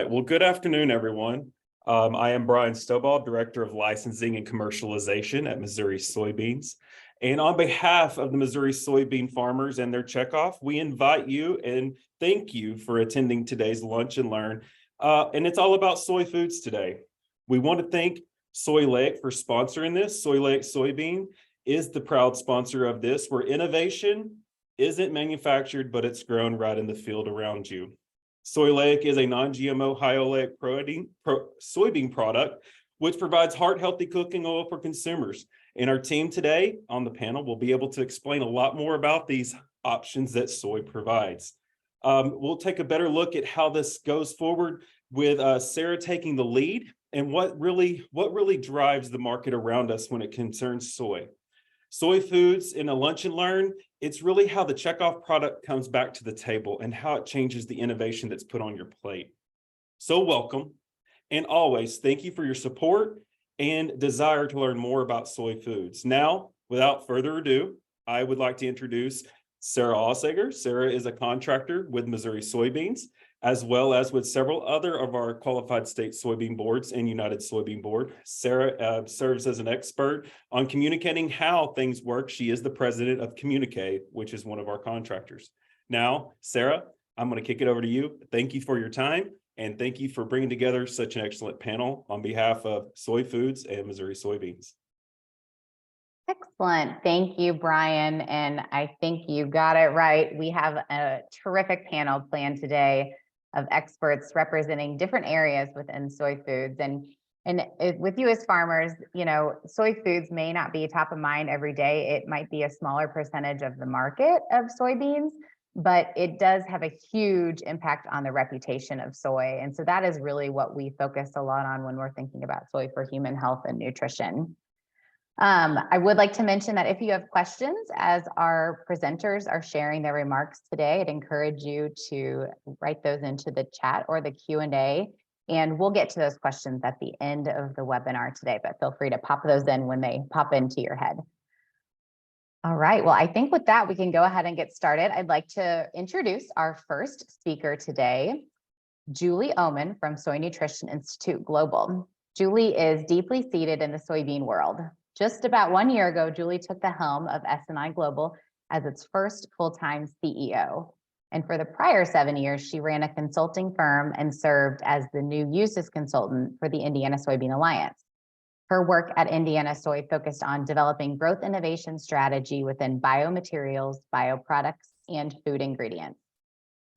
Well, good afternoon, everyone. I am Brian Stovall, Director of Licensing and Commercialization at Missouri Soybeans. And on behalf of the Missouri soybean farmers and their checkoff, we invite you and thank you for attending today's Lunch and Learn. And it's all about soy foods today. We want to thank Soy Leigh for sponsoring this. Soy Leigh soybean is the proud sponsor of this, where innovation isn't manufactured, but it's grown right in the field around you. Soy Leigh is a non-GMO high oleic soybean product, which provides heart-healthy cooking oil for consumers. And our team today on the panel will be able to explain a lot more about these options that soy provides. We'll take a better look at how this goes forward with Sarah taking the lead and what really drives the market around us when it concerns soy. Soy foods in a Lunch and Learn, it's really how the checkoff product comes back to the table and how it changes the innovation that's put on your plate. So welcome, and always thank you for your support and desire to learn more about soy foods. Now, without further ado, I would like to introduce Sarah Alsager. Sarah is a contractor with Missouri Soybeans, as well as with several other of our qualified state soybean boards and United Soybean Board. Sarah serves as an expert on communicating how things work. She is the president of Communique, which is one of our contractors. Now, Sarah, I'm going to kick it over to you. Thank you for your time, and thank you for bringing together such an excellent panel on behalf of Soy Foods and Missouri Soybeans. Excellent. Thank you, Brian. And I think you got it right. We have a terrific panel planned today of experts representing different areas within soy foods. And with you as farmers, you know, soy foods may not be top of mind every day. It might be a smaller percentage of the market of soybeans, but it does have a huge impact on the reputation of soy. And so that is really what we focus a lot on when we're thinking about soy for human health and nutrition. I would like to mention that if you have questions as our presenters are sharing their remarks today, I'd encourage you to write those into the chat or the Q&A, and we'll get to those questions at the end of the webinar today, but feel free to pop those in when they pop into your head. All right, well, I think with that, we can go ahead and get started. I'd like to introduce our first speaker today, Julie Ohmen from Soy Nutrition Institute Global. Julie is deeply seated in the soybean world. Just about 1 year ago, Julie took the helm of S&I Global as its first full-time CEO. And for the prior 7 years, she ran a consulting firm and served as the new uses consultant for the Indiana Soybean Alliance. Her work at Indiana Soy focused on developing growth innovation strategy within biomaterials, bioproducts, and food ingredients.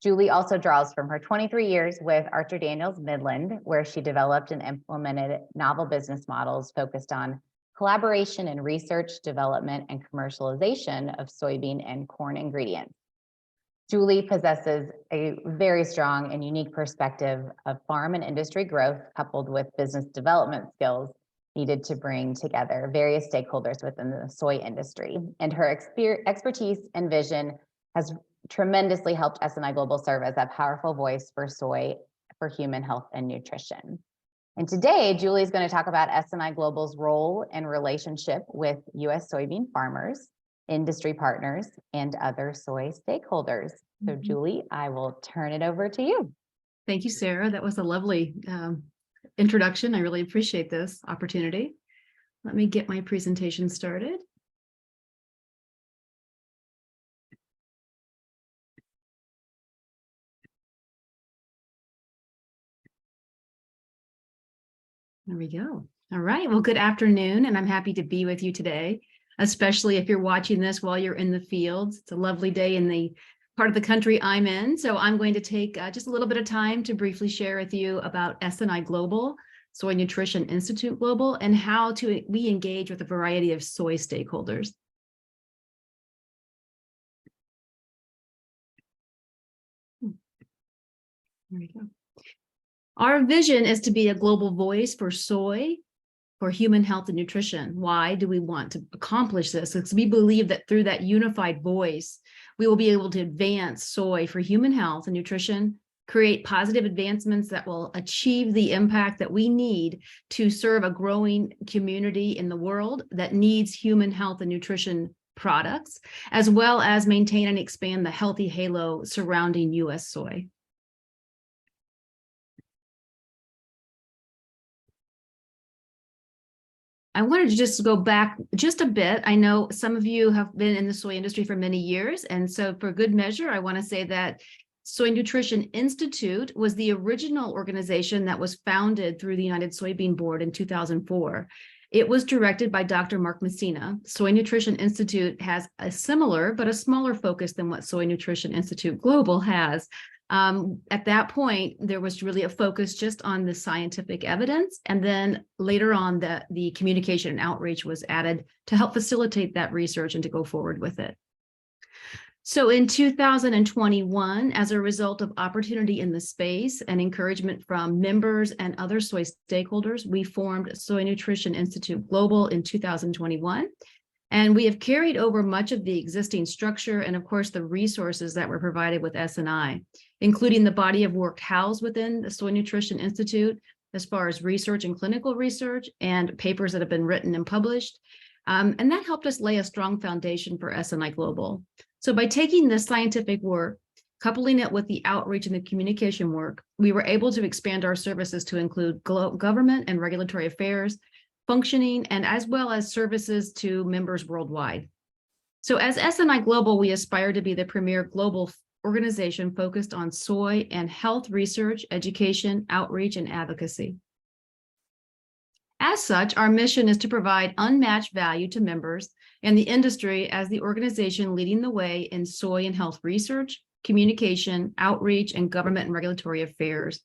Julie also draws from her 23 years with Archer Daniels Midland, where she developed and implemented novel business models focused on collaboration in research, development, and commercialization of soybean and corn ingredients. Julie possesses a very strong and unique perspective of farm and industry growth, coupled with business development skills needed to bring together various stakeholders within the soy industry. And her expertise and vision has tremendously helped S&I Global serve as a powerful voice for soy for human health and nutrition. And today, Julie is going to talk about S&I Global's role and relationship with U.S. soybean farmers, industry partners, and other soy stakeholders. So Julie, I will turn it over to you. Thank you, Sarah. That was a lovely introduction. I really appreciate this opportunity. Let me get my presentation started. There we go. All right. Well, good afternoon, and I'm happy to be with you today, especially if you're watching this while you're in the fields. It's a lovely day in the part of the country I'm in. So I'm going to take just a little bit of time to briefly share with you about S&I Global, Soy Nutrition Institute Global, and how we engage with a variety of soy stakeholders. There we go. Our vision is to be a global voice for soy, for human health and nutrition. Why do we want to accomplish this? Because we believe that through that unified voice, we will be able to advance soy for human health and nutrition, create positive advancements that will achieve the impact that we need to serve a growing community in the world that needs human health and nutrition products, as well as maintain and expand the healthy halo surrounding U.S. soy. I wanted to just go back just a bit. I know some of you have been in the soy industry for many years, and so for good measure, I want to say that Soy Nutrition Institute was the original organization that was founded through the United Soybean Board in 2004. It was directed by Dr. Mark Messina. Soy Nutrition Institute has a similar but a smaller focus than what Soy Nutrition Institute Global has. At that point, there was really a focus just on the scientific evidence. And then later on, the communication and outreach was added to help facilitate that research and to go forward with it. So in 2021, as a result of opportunity in the space and encouragement from members and other soy stakeholders, we formed Soy Nutrition Institute Global in 2021. And we have carried over much of the existing structure and, of course, the resources that were provided with S&I, including the body of work housed within the Soy Nutrition Institute, as far as research and clinical research and papers that have been written and published. And that helped us lay a strong foundation for S&I Global. So by taking this scientific work, coupling it with the outreach and the communication work, we were able to expand our services to include government and regulatory affairs, functioning, and as well as services to members worldwide. So as S&I Global, we aspire to be the premier global organization focused on soy and health research, education, outreach, and advocacy. As such, our mission is to provide unmatched value to members and the industry as the organization leading the way in soy and health research, communication, outreach, and government and regulatory affairs.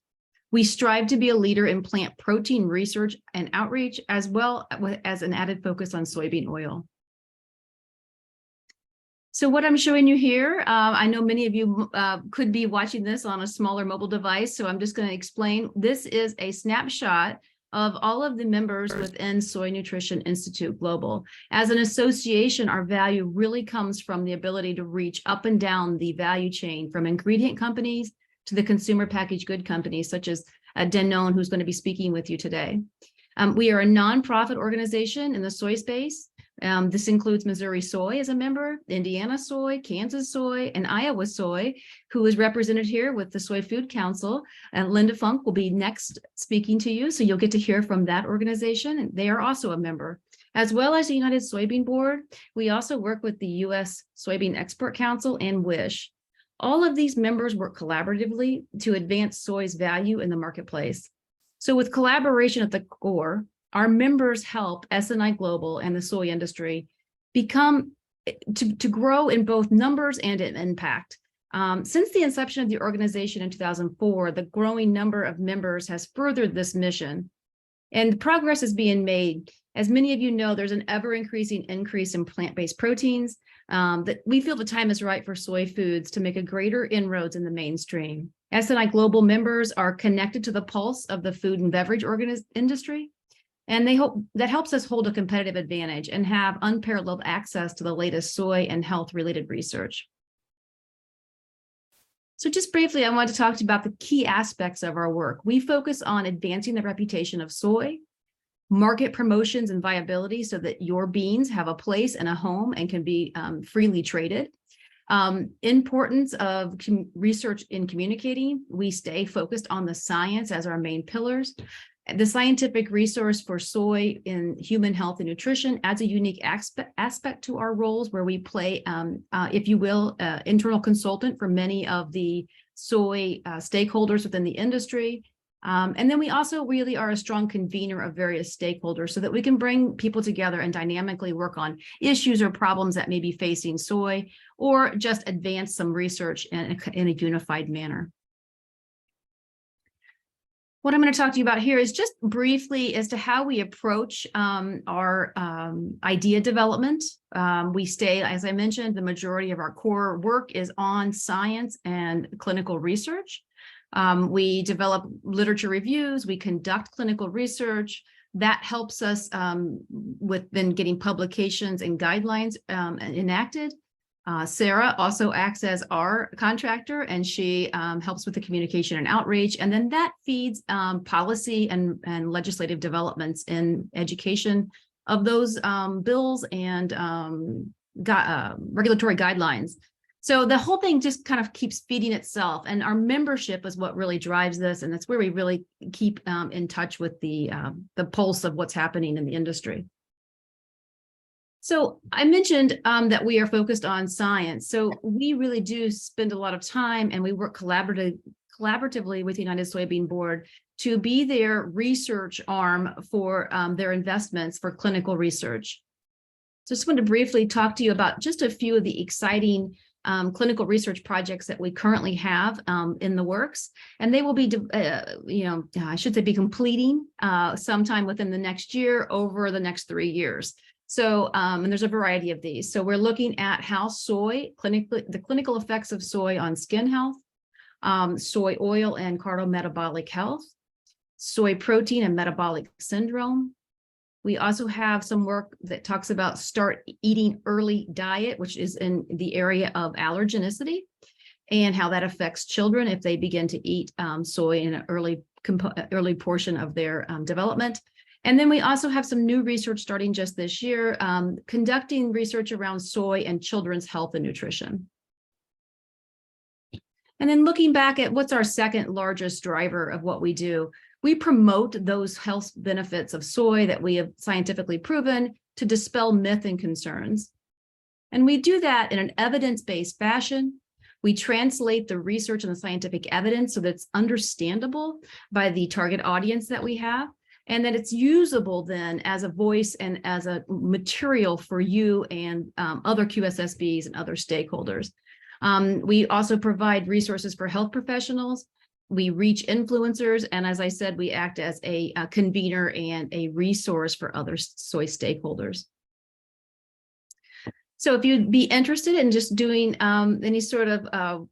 We strive to be a leader in plant protein research and outreach, as well as an added focus on soybean oil. So what I'm showing you here, I know many of you could be watching this on a smaller mobile device, so I'm just going to explain. This is a snapshot of all of the members within Soy Nutrition Institute Global. As an association, our value really comes from the ability to reach up and down the value chain, from ingredient companies to the consumer packaged good companies, such as Danone, who's going to be speaking with you today. We are a nonprofit organization in the soy space. This includes Missouri Soy as a member, Indiana Soy, Kansas Soy, and Iowa Soy, who is represented here with the Soyfoods Council. And Linda Funk will be next speaking to you, so you'll get to hear from that organization, and they are also a member. As well as the United Soybean Board, we also work with the U.S. Soybean Export Council and WISH. All of these members work collaboratively to advance soy's value in the marketplace. So with collaboration at the core, our members help S&I Global and the soy industry become to grow in both numbers and in impact. Since the inception of the organization in 2004, the growing number of members has furthered this mission, and progress is being made. As many of you know, there's an ever-increasing increase in plant-based proteins, that we feel the time is right for soy foods to make a greater inroads in the mainstream. S&I Global members are connected to the pulse of the food and beverage industry, and they hope that helps us hold a competitive advantage and have unparalleled access to the latest soy and health-related research. So just briefly, I want to talk to you about the key aspects of our work. We focus on advancing the reputation of soy, market promotions and viability so that your beans have a place and a home and can be freely traded. Importance of research in communicating. We stay focused on the science as our main pillars. The scientific resource for soy in human health and nutrition adds a unique aspect to our roles, where we play, if you will, internal consultant for many of the soy stakeholders within the industry. And then we also really are a strong convener of various stakeholders so that we can bring people together and dynamically work on issues or problems that may be facing soy, or just advance some research in a unified manner. What I'm going to talk to you about here is just briefly as to how we approach our idea development. We stay, as I mentioned, the majority of our core work is on science and clinical research. We develop literature reviews, we conduct clinical research. That helps us with then getting publications and guidelines enacted. Sarah also acts as our contractor, and she helps with the communication and outreach. And then that feeds policy and legislative developments in education of those bills and regulatory guidelines. So the whole thing just kind of keeps feeding itself, and our membership is what really drives this, and that's where we really keep in touch with the pulse of what's happening in the industry. So I mentioned that we are focused on science. So we really do spend a lot of time, and we work collaboratively with the United Soybean Board to be their research arm for their investments for clinical research. So I just wanted to briefly talk to you about just a few of the exciting clinical research projects that we currently have in the works, and they will be, I should say, be completing sometime within the next year, over the next 3 years. So, and there's a variety of these. So we're looking at how the clinical effects of soy on skin health, soy oil and cardiometabolic health, soy protein and metabolic syndrome. We also have some work that talks about start eating early diet, which is in the area of allergenicity, and how that affects children if they begin to eat soy in an early portion of their development. And then we also have some new research starting just this year, conducting research around soy and children's health and nutrition. And then looking back at what's our second largest driver of what we do, we promote those health benefits of soy that we have scientifically proven to dispel myth and concerns. And we do that in an evidence-based fashion. We translate the research and the scientific evidence so that it's understandable by the target audience that we have, and that it's usable then as a voice and as a material for you and other QSSBs and other stakeholders. We also provide resources for health professionals. We reach influencers, and as I said, we act as a convener and a resource for other soy stakeholders. So if you'd be interested in just doing any sort of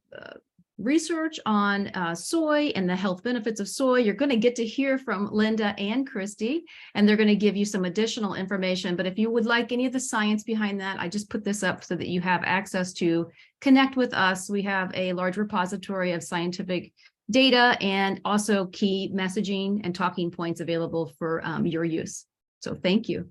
research on soy and the health benefits of soy, you're going to get to hear from Linda and Kristie, and they're going to give you some additional information. But if you would like any of the science behind that, I just put this up so that you have access to connect with us. We have a large repository of scientific data and also key messaging and talking points available for your use. So thank you.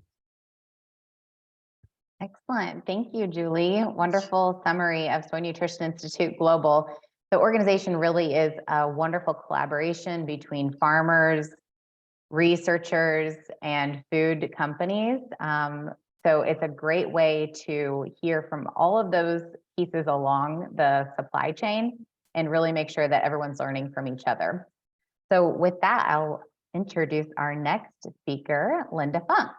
Excellent. Thank you, Julie. Wonderful summary of Soy Nutrition Institute Global. The organization really is a wonderful collaboration between farmers, researchers, and food companies. So it's a great way to hear from all of those pieces along the supply chain and really make sure that everyone's learning from each other. So with that, I'll introduce our next speaker, Linda Funk.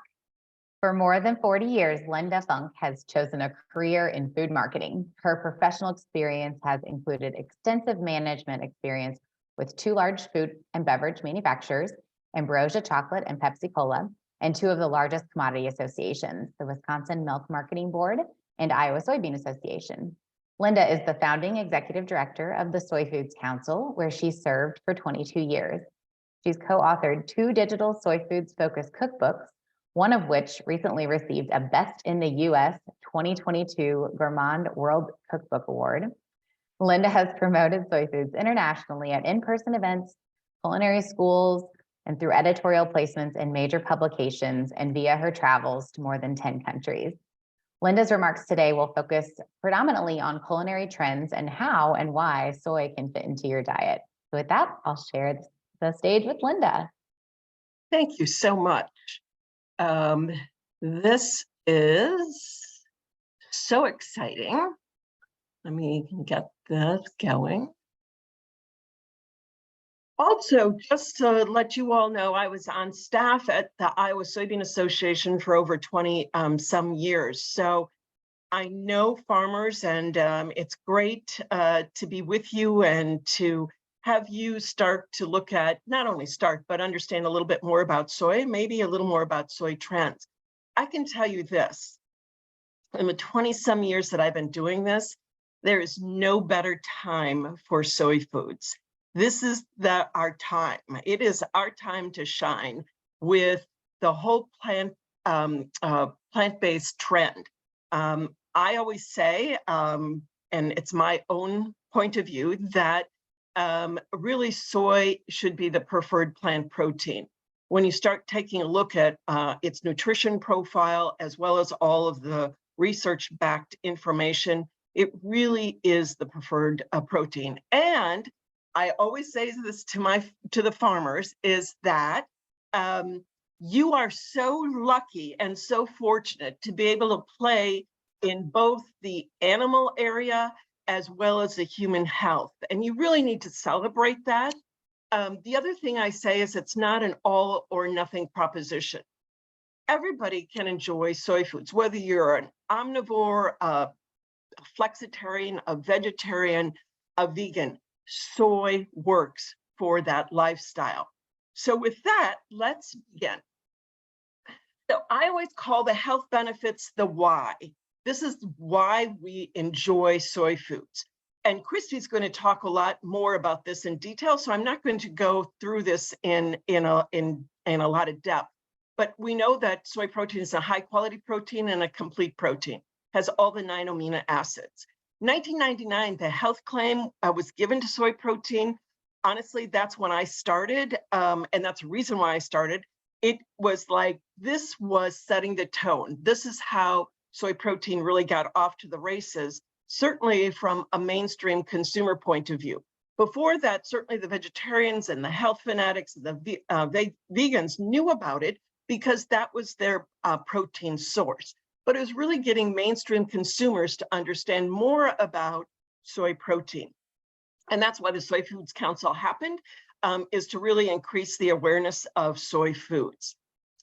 For more than 40 years, Linda Funk has chosen a career in food marketing. Her professional experience has included extensive management experience with 2 large food and beverage manufacturers, Ambrosia Chocolate and Pepsi Cola, and 2 of the largest commodity associations, the Wisconsin Milk Marketing Board and Iowa Soybean Association. Linda is the founding executive director of the Soyfoods Council, where she served for 22 years. She's co-authored 2 digital soy foods focused cookbooks, one of which recently received a Best in the US 2022 Gourmand World Cookbook Award. Linda has promoted soy foods internationally at in-person events, culinary schools, and through editorial placements in major publications and via her travels to more than 10 countries. Linda's remarks today will focus predominantly on culinary trends and how and why soy can fit into your diet. So with that, I'll share the stage with Linda. Thank you so much. This is so exciting. Let me get this going. Also, just to let you all know, I was on staff at the Iowa Soybean Association for over 20 some years. So I know farmers, and it's great to be with you and to have you start to look at, not only start, but understand a little bit more about soy, maybe a little more about soy trends. I can tell you this, in the 20 some years that I've been doing this, there is no better time for soy foods. This is our time. It is our time to shine with the whole plant-based trend. I always say, and it's my own point of view, that really soy should be the preferred plant protein. When you start taking a look at its nutrition profile, as well as all of the research-backed information, it really is the preferred protein. And I always say this to the farmers, is that You are so lucky and so fortunate to be able to play in both the animal area as well as the human health. And you really need to celebrate that. The other thing I say is it's not an all or nothing proposition. Everybody can enjoy soy foods, whether you're an omnivore, a flexitarian, a vegetarian, a vegan. Soy works for that lifestyle. So with that, let's begin. So I always call the health benefits the why. This is why we enjoy soy foods. And Kristie's going to talk a lot more about this in detail, so I'm not going to go through this in a lot of depth. But we know that soy protein is a high quality protein and a complete protein, has all the 9 amino acids. 1999, the health claim was given to soy protein. Honestly, that's when I started, and that's the reason why I started. It was like, this was setting the tone. This is how soy protein really got off to the races, certainly from a mainstream consumer point of view. Before that, certainly the vegetarians and the health fanatics, the vegans knew about it because that was their protein source. But it was really getting mainstream consumers to understand more about soy protein. And that's why the Soyfoods Council happened, is to really increase the awareness of soy foods.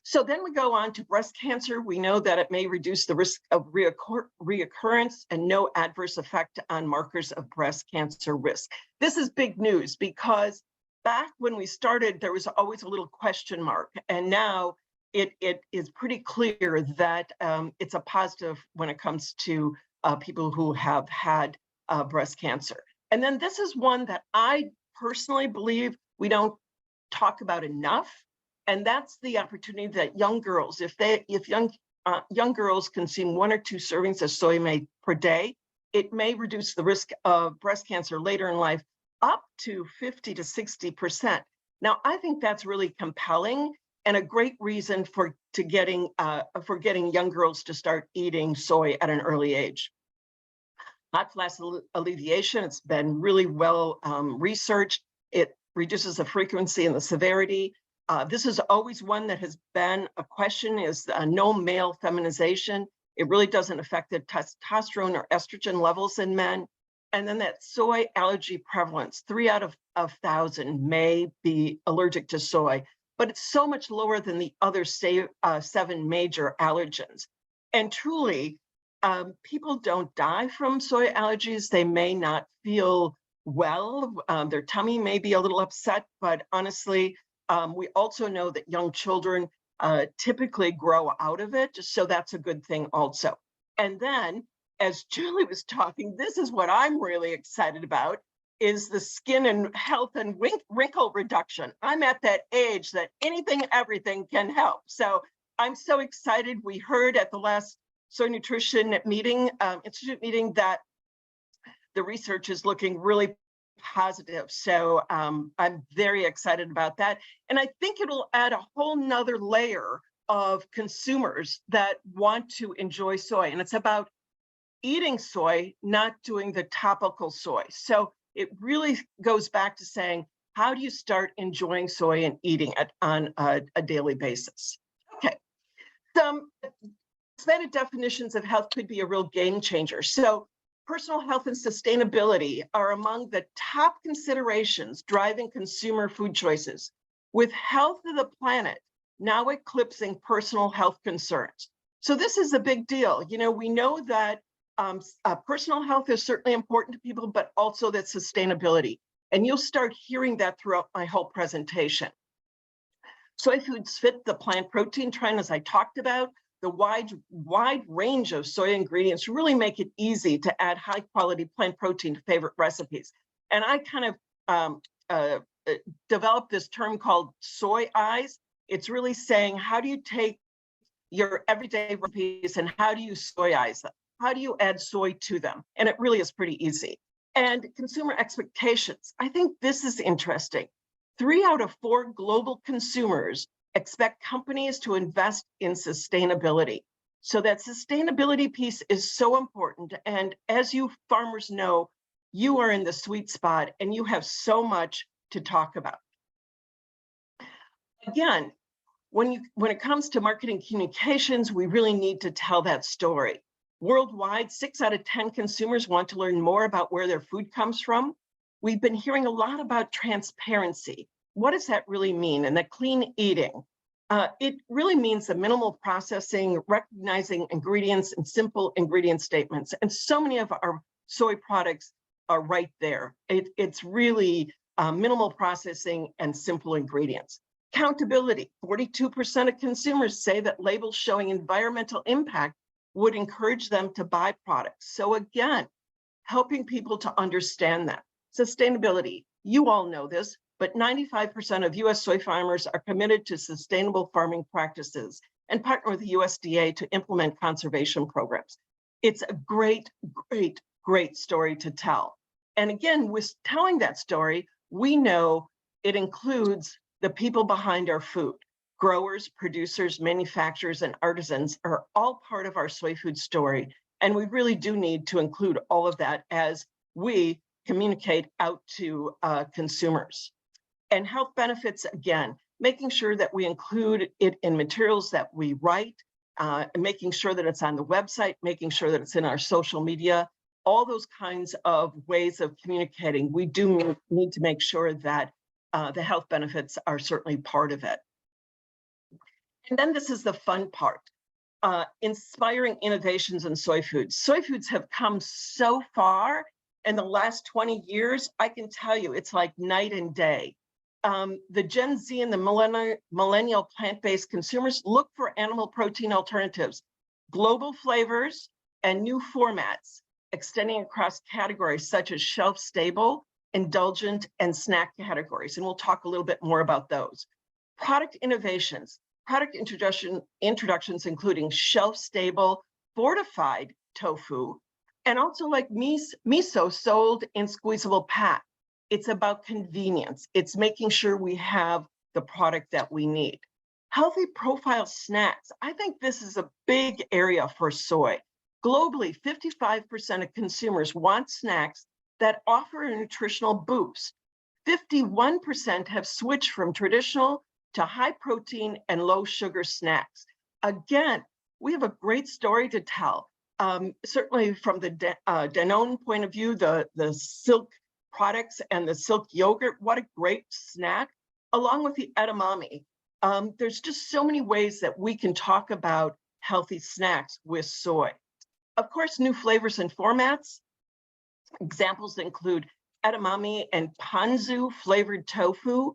So then we go on to breast cancer. We know that it may reduce the risk of reoccurrence and no adverse effect on markers of breast cancer risk. This is big news because back when we started, there was always a little question mark. And now it is pretty clear that it's a positive when it comes to people who have had breast cancer. And then this is one that I personally believe we don't talk about enough. And that's the opportunity that young girls, if young girls consume 1 or 2 servings of soy milk per day, it may reduce the risk of breast cancer later in life up to 50 to 60%. Now, I think that's really compelling and a great reason for getting young girls to start eating soy at an early age. Hot flash alleviation, it's been really well researched. It reduces the frequency and the severity. This is always one that has been a question, is no male feminization. It really doesn't affect the testosterone or estrogen levels in men. And then that soy allergy prevalence, 3 out of 1,000 may be allergic to soy, but it's so much lower than the other 7 major allergens. And truly, people don't die from soy allergies. They may not feel well. Their tummy may be a little upset, but honestly, we also know that young children typically grow out of it. So that's a good thing also. And then, as Julie was talking, this is what I'm really excited about, is the skin and health and wrinkle reduction. I'm at that age that anything, everything can help. So I'm so excited. We heard at the last Soy Nutrition Institute meeting that the research is looking really positive. So I'm very excited about that. And I think it'll add a whole nother layer of consumers that want to enjoy soy. And it's about eating soy, not doing the topical soy. So it really goes back to saying, how do you start enjoying soy and eating it on a daily basis? Okay. Some expanded definitions of health could be a real game changer. So personal health and sustainability are among the top considerations driving consumer food choices, with health of the planet now eclipsing personal health concerns. So this is a big deal. You know, we know that personal health is certainly important to people, but also that sustainability. And you'll start hearing that throughout my whole presentation. Soy foods fit the plant protein trend, as I talked about. The wide range of soy ingredients really make it easy to add high quality plant protein to favorite recipes. And I kind of developed this term called soy eyes. It's really saying, how do you take your everyday recipes and how do you soyize them? How do you add soy to them? And it really is pretty easy. And consumer expectations. I think this is interesting. 3 out of 4 global consumers expect companies to invest in sustainability. So that sustainability piece is so important. And as you farmers know, you are in the sweet spot and you have so much to talk about. Again, when it comes to marketing communications, we really need to tell that story. Worldwide, 6 out of 10 consumers want to learn more about where their food comes from. We've been hearing a lot about transparency. What does that really mean? And the clean eating. It really means the minimal processing, recognizing ingredients and simple ingredient statements. And so many of our soy products are right there. It's really minimal processing and simple ingredients. Accountability. 42% of consumers say that labels showing environmental impact would encourage them to buy products. So again, helping people to understand that. Sustainability. You all know this, but 95% of US soy farmers are committed to sustainable farming practices and partner with the USDA to implement conservation programs. It's a great, great, great story to tell. And again, with telling that story, we know it includes the people behind our food. Growers, producers, manufacturers, and artisans are all part of our soy food story. And we really do need to include all of that as we communicate out to consumers. And health benefits, again, making sure that we include it in materials that we write, making sure that it's on the website, making sure that it's in our social media, all those kinds of ways of communicating. We do need to make sure that the health benefits are certainly part of it. And then this is the fun part, inspiring innovations in soy foods. Soy foods have come so far in the last 20 years. I can tell you, it's like night and day. The Gen Z and the millennial plant-based consumers look for animal protein alternatives, global flavors, and new formats, extending across categories such as shelf-stable, indulgent, and snack categories. And we'll talk a little bit more about those. Product innovations, product introductions including shelf-stable, fortified tofu, and also like miso sold in squeezable pack. It's about convenience. It's making sure we have the product that we need. Healthy profile snacks. I think this is a big area for soy. Globally, 55% of consumers want snacks that offer a nutritional boost. 51% have switched from traditional to high protein and low sugar snacks. Again, we have a great story to tell. Certainly from the Danone point of view, the silk products and the silk yogurt, what a great snack, along with the edamame. There's just so many ways that we can talk about healthy snacks with soy. Of course, new flavors and formats. Examples include edamame and ponzu flavored tofu,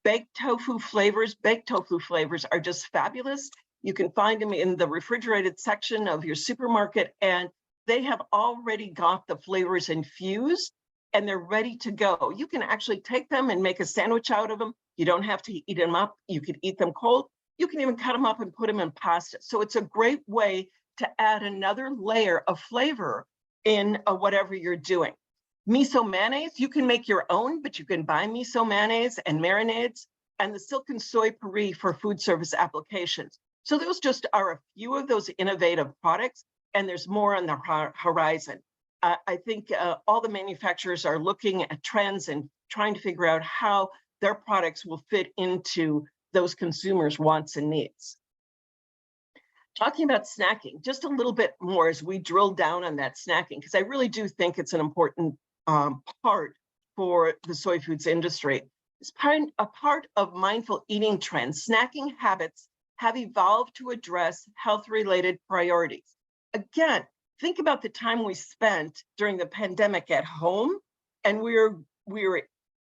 baked tofu flavors. Baked tofu flavors are just fabulous. You can find them in the refrigerated section of your supermarket, and they have already got the flavors infused and they're ready to go. You can actually take them and make a sandwich out of them. You don't have to eat them up. You could eat them cold. You can even cut them up and put them in pasta. So it's a great way to add another layer of flavor in whatever you're doing. Miso mayonnaise, you can make your own, but you can buy miso mayonnaise and marinades, and the silken soy puree for food service applications. So those just are a few of those innovative products, and there's more on the horizon. I think all the manufacturers are looking at trends and trying to figure out how their products will fit into those consumers' wants and needs. Talking about snacking, just a little bit more as we drill down on that snacking, because I really do think it's an important part for the soy foods industry. It's a part of mindful eating trends. Snacking habits have evolved to address health-related priorities. Again, think about the time we spent during the pandemic at home, and we were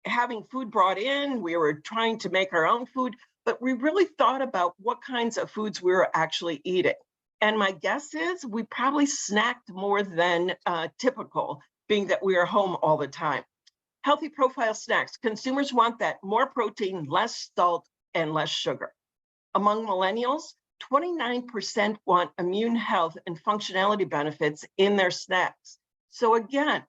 having food brought in, we were trying to make our own food, but we really thought about what kinds of foods we were actually eating. And my guess is we probably snacked more than typical, being that we are home all the time. Healthy profile snacks. Consumers want that more protein, less salt, and less sugar. Among millennials, 29% want immune health and functionality benefits in their snacks. So again,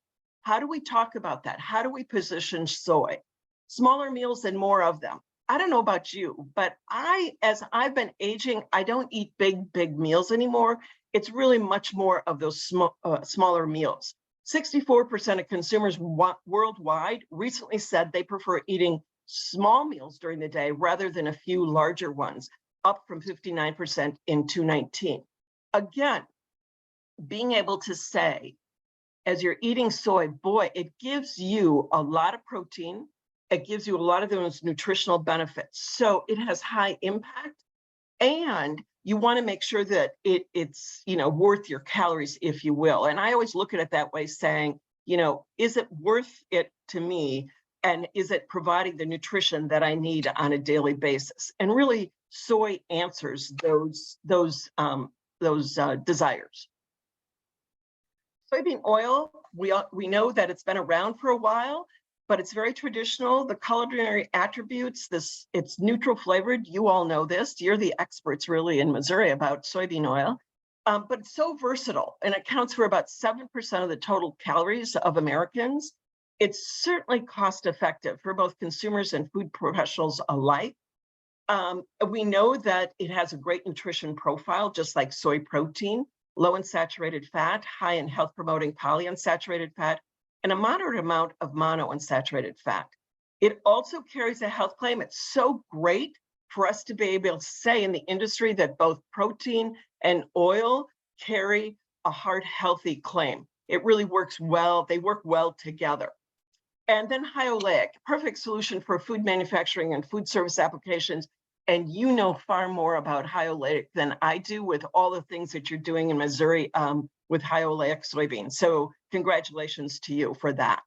how do we talk about that? How do we position soy? Smaller meals and more of them. I don't know about you, but as I've been aging, I don't eat big meals anymore. It's really much more of those smaller meals. 64% of consumers worldwide recently said they prefer eating small meals during the day rather than a few larger ones. up from 59% in 2019. Again, being able to say, as you're eating soy, boy, it gives you a lot of protein. It gives you a lot of those nutritional benefits. So it has high impact, and you want to make sure that it's worth your calories, if you will. And I always look at it that way, saying, is it worth it to me? And is it providing the nutrition that I need on a daily basis? And really, soy answers those desires. Soybean oil, we know that it's been around for a while, but it's very traditional. The culinary attributes, it's neutral flavored. You all know this. You're the experts really in Missouri about soybean oil. But it's so versatile, and it accounts for about 7% of the total calories of Americans. It's certainly cost effective for both consumers and food professionals alike. We know that it has a great nutrition profile, just like soy protein, low in saturated fat, high in health promoting polyunsaturated fat, and a moderate amount of monounsaturated fat. It also carries a health claim. It's so great for us to be able to say in the industry that both protein and oil carry a heart healthy claim. It really works well. They work well together. And then high oleic, perfect solution for food manufacturing and food service applications. And you know far more about high oleic than I do with all the things that you're doing in Missouri with high oleic soybeans. So congratulations to you for that.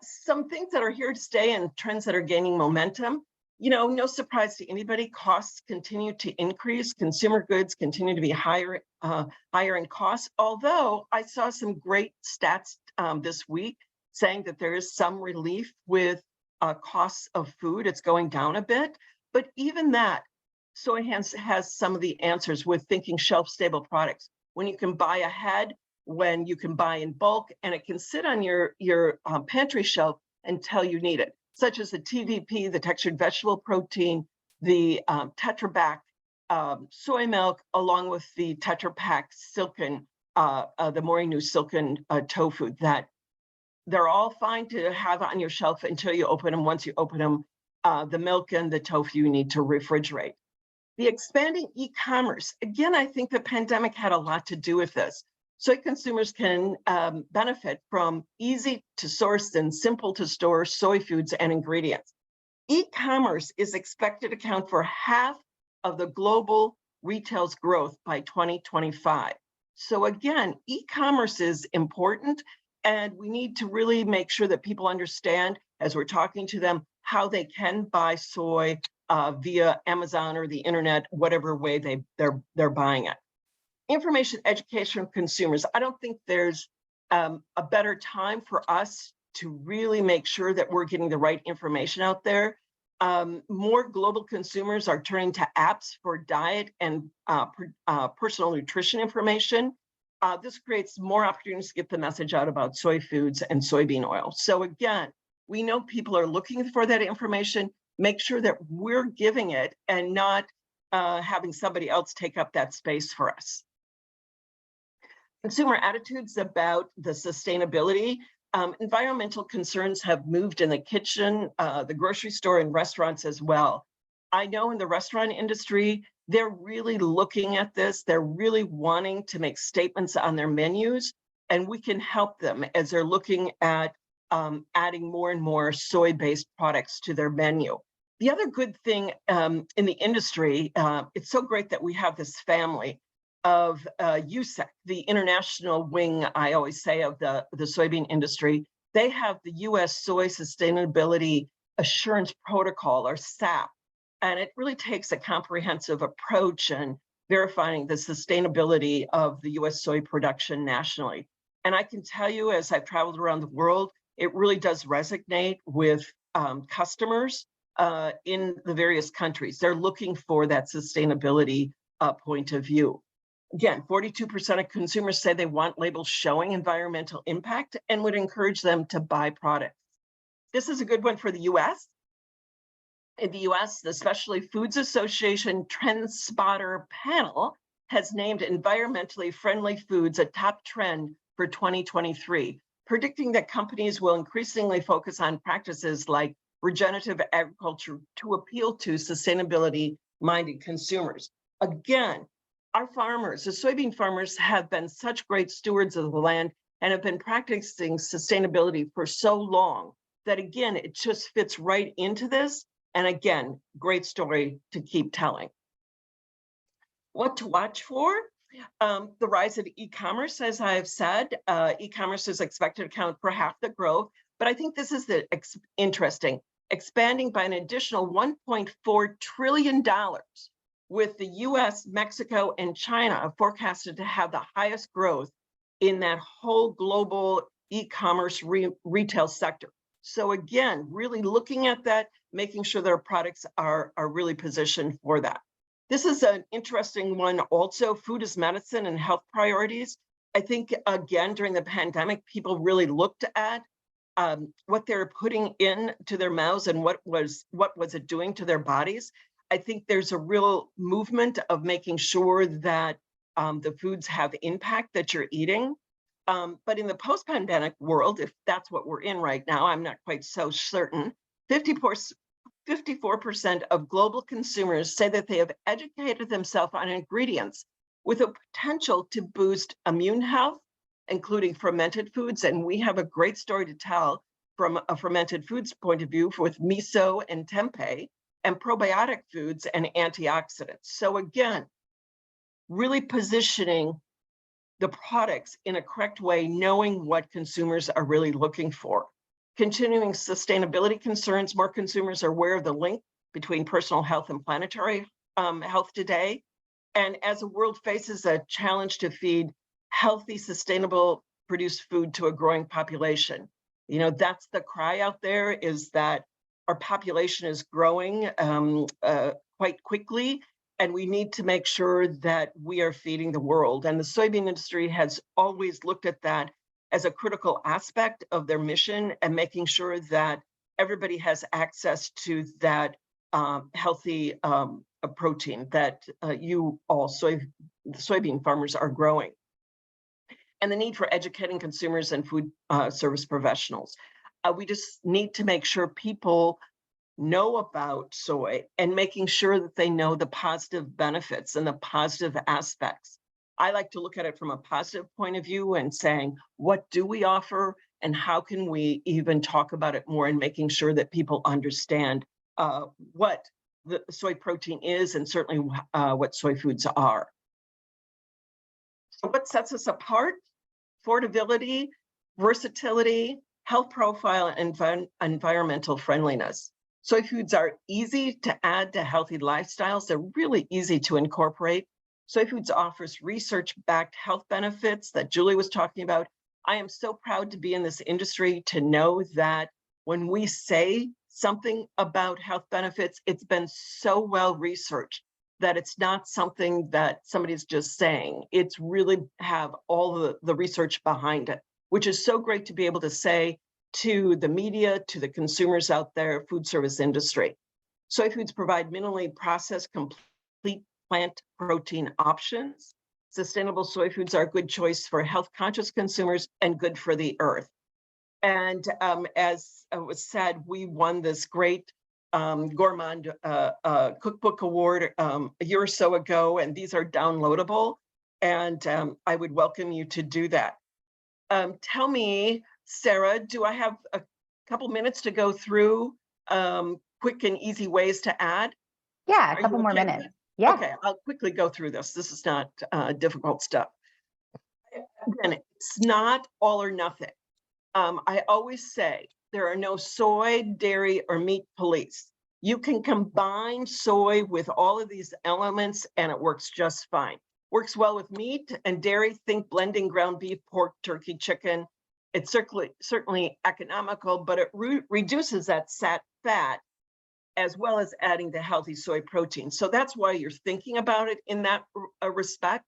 Some things that are here to stay and trends that are gaining momentum. No surprise to anybody, costs continue to increase. Consumer goods continue to be higher in cost. Although I saw some great stats this week saying that there is some relief with costs of food. It's going down a bit, but even that, Soy has some of the answers with thinking shelf-stable products. When you can buy ahead, when you can buy in bulk, and it can sit on your pantry shelf until you need it, such as the TVP, the textured vegetable protein, the Tetra Pak soy milk, along with the Tetra Pak silken, the Morning New silken tofu, that they're all fine to have on your shelf until you open them. Once you open them, the milk and the tofu you need to refrigerate. The expanding e-commerce, again, I think the pandemic had a lot to do with this. Soy consumers can benefit from easy to source and simple to store soy foods and ingredients. E-commerce is expected to account for half of the global retail's growth by 2025. So again, e-commerce is important, and we need to really make sure that people understand, as we're talking to them, how they can buy soy via Amazon or the internet, whatever way they're buying it. Information education for consumers. I don't think there's a better time for us to really make sure that we're getting the right information out there. More global consumers are turning to apps for diet and personal nutrition information. This creates more opportunities to get the message out about soy foods and soybean oil. So again, we know people are looking for that information. Make sure that we're giving it and not having somebody else take up that space for us. Consumer attitudes about the sustainability. Environmental concerns have moved in the kitchen, the grocery store, and restaurants as well. I know in the restaurant industry, they're really looking at this. They're really wanting to make statements on their menus, and we can help them as they're looking at adding more and more soy-based products to their menu. The other good thing in the industry, it's so great that we have this family of USEC, the international wing, I always say, of the soybean industry. They have the U.S. Soy Sustainability Assurance Protocol, or SAP, and it really takes a comprehensive approach in verifying the sustainability of the U.S. soy production nationally. And I can tell you, as I've traveled around the world, it really does resonate with customers in the various countries. They're looking for that sustainability point of view. Again, 42% of consumers say they want labels showing environmental impact and would encourage them to buy products. This is a good one for the US. In the US, the Specialty Foods Association Trend Spotter panel has named environmentally friendly foods a top trend for 2023, predicting that companies will increasingly focus on practices like regenerative agriculture to appeal to sustainability-minded consumers. Again, our farmers, the soybean farmers, have been such great stewards of the land and have been practicing sustainability for so long that, again, it just fits right into this. And again, great story to keep telling. What to watch for? The rise of e-commerce, as I have said. E-commerce is expected to account for half the growth, but I think this is interesting. Expanding by an additional $1.4 trillion, with the US, Mexico, and China forecasted to have the highest growth in that whole global e-commerce retail sector. So again, really looking at that, making sure their products are really positioned for that. This is an interesting one also, food as medicine and health priorities. I think, again, during the pandemic, people really looked at what they're putting into their mouths and what was it doing to their bodies. I think there's a real movement of making sure that the foods have impact that you're eating. But in the post-pandemic world, if that's what we're in right now, I'm not quite so certain, 54% of global consumers say that they have educated themselves on ingredients with a potential to boost immune health, including fermented foods. And we have a great story to tell from a fermented foods point of view with miso and tempeh, and probiotic foods and antioxidants. So again, really positioning the products in a correct way, knowing what consumers are really looking for. Continuing sustainability concerns, more consumers are aware of the link between personal health and planetary health today. And as the world faces a challenge to feed healthy, sustainable produced food to a growing population, you know, that's the cry out there, is that our population is growing quite quickly, and we need to make sure that we are feeding the world. And the soybean industry has always looked at that as a critical aspect of their mission, and making sure that everybody has access to that healthy protein that soybean farmers are growing. And the need for educating consumers and food service professionals. We just need to make sure people know about soy, and making sure that they know the positive benefits and the positive aspects. I like to look at it from a positive point of view and saying, what do we offer and how can we even talk about it more, and making sure that people understand what the soy protein is, and certainly what soy foods are. So what sets us apart? Affordability, versatility, health profile, and environmental friendliness. Soy foods are easy to add to healthy lifestyles. They're really easy to incorporate. Soy foods offers research-backed health benefits that Julie was talking about. I am so proud to be in this industry, to know that when we say something about health benefits, it's been so well researched that it's not something that somebody's just saying. It's really have all the research behind it, which is so great to be able to say to the media, to the consumers out there, food service industry. Soy foods provide minimally processed, complete plant protein options. Sustainable soy foods are a good choice for health-conscious consumers and good for the earth. And as was said, we won this great Gourmand Cookbook Award a year or so ago, and these are downloadable. And I would welcome you to do that. Tell me, Sarah, do I have a couple minutes to go through quick and easy ways to add? Yeah, Are a couple you more okay? minutes. Yeah. Okay, I'll quickly go through this. This is not difficult stuff. Again, it's not all or nothing. I always say there are no soy, dairy, or meat police. You can combine soy with all of these elements and it works just fine. Works well with meat and dairy. Think blending ground beef, pork, turkey, chicken. It's certainly economical, but it reduces that fat, as well as adding the healthy soy protein. So that's why you're thinking about it in that respect.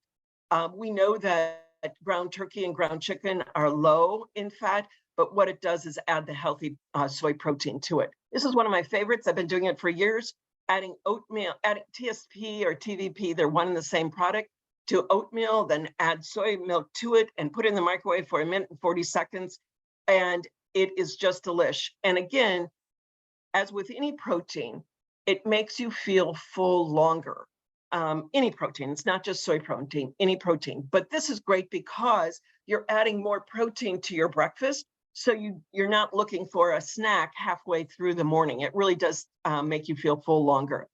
We know that ground turkey and ground chicken are low in fat, but what it does is add the healthy soy protein to it. This is one of my favorites. I've been doing it for years. Adding oatmeal, adding TSP or TVP, they're one and the same product, to oatmeal, then add soy milk to it and put it in the microwave for 1 minute and 40 seconds. And it is just delish. And again, as with any protein, it makes you feel full longer. Any protein, it's not just soy protein, any protein. But this is great because you're adding more protein to your breakfast. So you're not looking for a snack halfway through the morning. It really does make you feel full longer.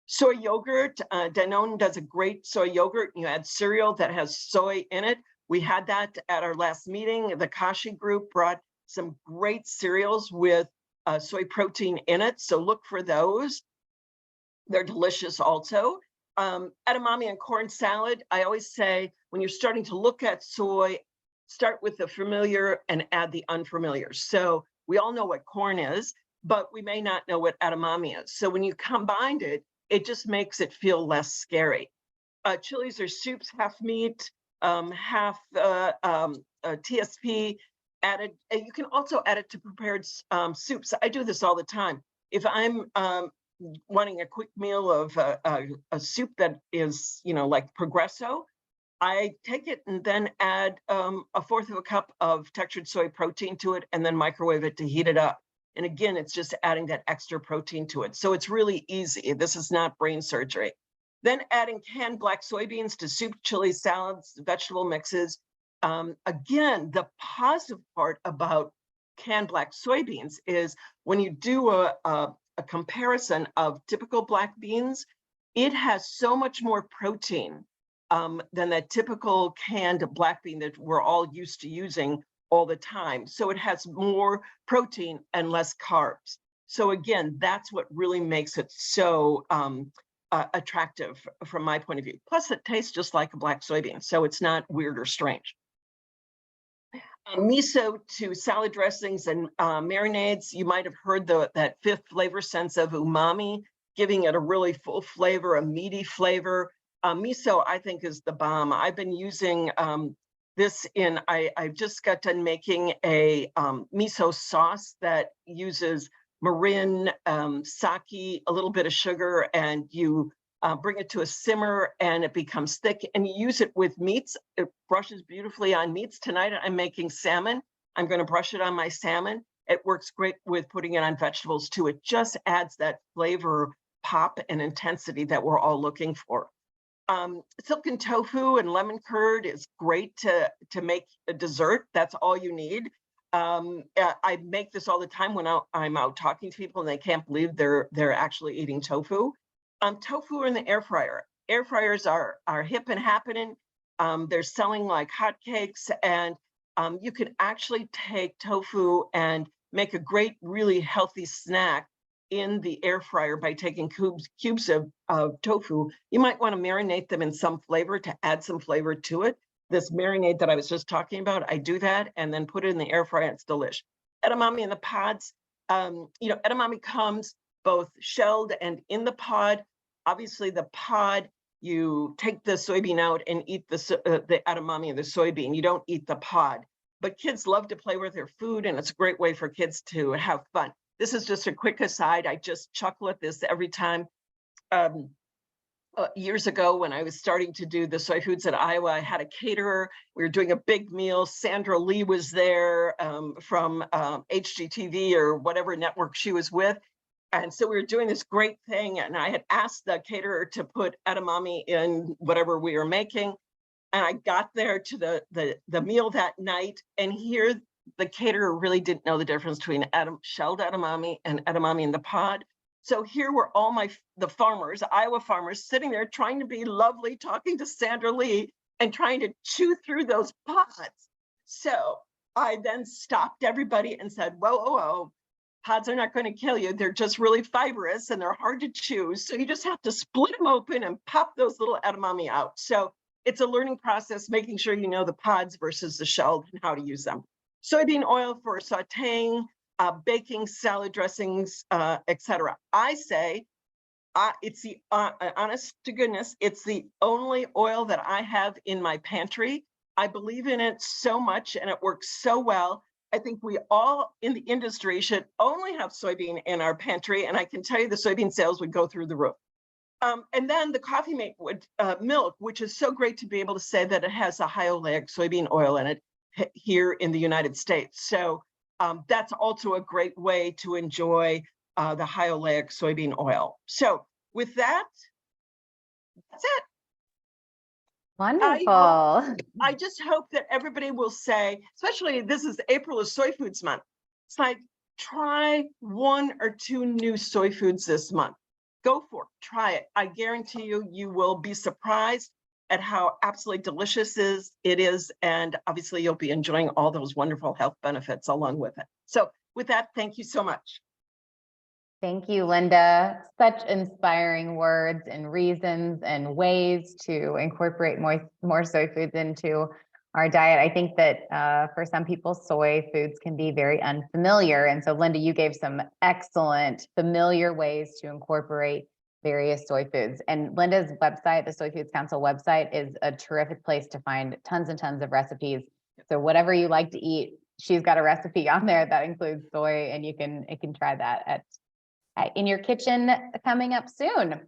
Soy yogurt, Danone does a great soy yogurt. You add cereal that has soy in it. We had that at our last meeting. The Kashi group brought some great cereals with soy protein in it. So look for those. They're delicious also. Edamame and corn salad. I always say when you're starting to look at soy, start with the familiar and add the unfamiliar. So we all know what corn is, but we may not know what edamame is. So when you combined it, it just makes it feel less scary. Chilies or soups, half meat, half TSP added. You can also add it to prepared soups. I do this all the time. If I'm wanting a quick meal of a soup that is, like Progresso, I take it and then add 1/4 of a cup of textured soy protein to it and then microwave it to heat it up. And again, it's just adding that extra protein to it. So it's really easy. This is not brain surgery. Then adding canned black soybeans to soup, chili, salads, vegetable mixes. Again, the positive part about canned black soybeans is when you do a comparison of typical black beans, it has so much more protein than that typical canned black bean that we're all used to using all the time. So it has more protein and less carbs. So again, that's what really makes it so attractive from my point of view. Plus it tastes just like a black soybean, so it's not weird or strange. Miso to salad dressings and marinades. You might have heard that 5th flavor sense of umami, giving it a really full flavor, a meaty flavor. Miso, I think, is the bomb. I've been using this I just got done making a miso sauce that uses mirin, sake, a little bit of sugar, and you bring it to a simmer and it becomes thick, and you use it with meats. It brushes beautifully on meats. Tonight I'm making salmon. I'm going to brush it on my salmon. It works great with putting it on vegetables too. It just adds that flavor pop and intensity that we're all looking for. Silken tofu and lemon curd is great to make a dessert. That's all you need. I make this all the time when I'm out talking to people and they can't believe they're actually eating tofu. Tofu in the air fryer. Air fryers are hip and happening. They're selling like hotcakes, and you can actually take tofu and make a great, really healthy snack in the air fryer by taking cubes of tofu. You might want to marinate them in some flavor to add some flavor to it. This marinade that I was just talking about, I do that and then put it in the air fryer. It's delish. Edamame in the pods. Edamame comes both shelled and in the pod. Obviously, the pod, you take the soybean out and eat the edamame of the soybean. You don't eat the pod. But kids love to play with their food, and it's a great way for kids to have fun. This is just a quick aside. I just chuckle at this every time. Years ago, when I was starting to do the Soy Foods at Iowa, I had a caterer. We were doing a big meal. Sandra Lee was there from HGTV or whatever network she was with. And so we were doing this great thing, and I had asked the caterer to put edamame in whatever we were making. And I got there to the meal that night, and here the caterer really didn't know the difference between shelled edamame and edamame in the pod. So here were all the farmers, Iowa farmers, sitting there trying to be lovely, talking to Sandra Lee and trying to chew through those pods. So I then stopped everybody and said, whoa, pods are not going to kill you. They're just really fibrous and they're hard to chew. So you just have to split them open and pop those little edamame out. So it's a learning process, making sure you know the pods versus the shelled and how to use them. Soybean oil for sauteing, baking, salad dressings, etc. I say it's the honest to goodness, it's the only oil that I have in my pantry. I believe in it so much and it works so well. I think we all in the industry should only have soybean in our pantry, and I can tell you the soybean sales would go through the roof. And then the coffee milk, which is so great to be able to say that it has a high oleic soybean oil in it here in the United States. So that's also a great way to enjoy the high oleic soybean oil. So with that, that's it. Wonderful. I just hope that everybody will say, especially this is April is Soy Foods Month. It's like, try 1 or 2 new soy foods this month. Go for it, try it. I guarantee you, you will be surprised at how absolutely delicious it is. And obviously you'll be enjoying all those wonderful health benefits along with it. So with that, thank you so much. Thank you, Linda. Such inspiring words and reasons and ways to incorporate more soy foods into our diet. I think that for some people, soy foods can be very unfamiliar. And so, Linda, you gave some excellent familiar ways to incorporate various soy foods. And Linda's website, the Soyfoods Council website, is a terrific place to find tons and tons of recipes. So whatever you like to eat, she's got a recipe on there that includes soy, and you can try that in your kitchen coming up soon.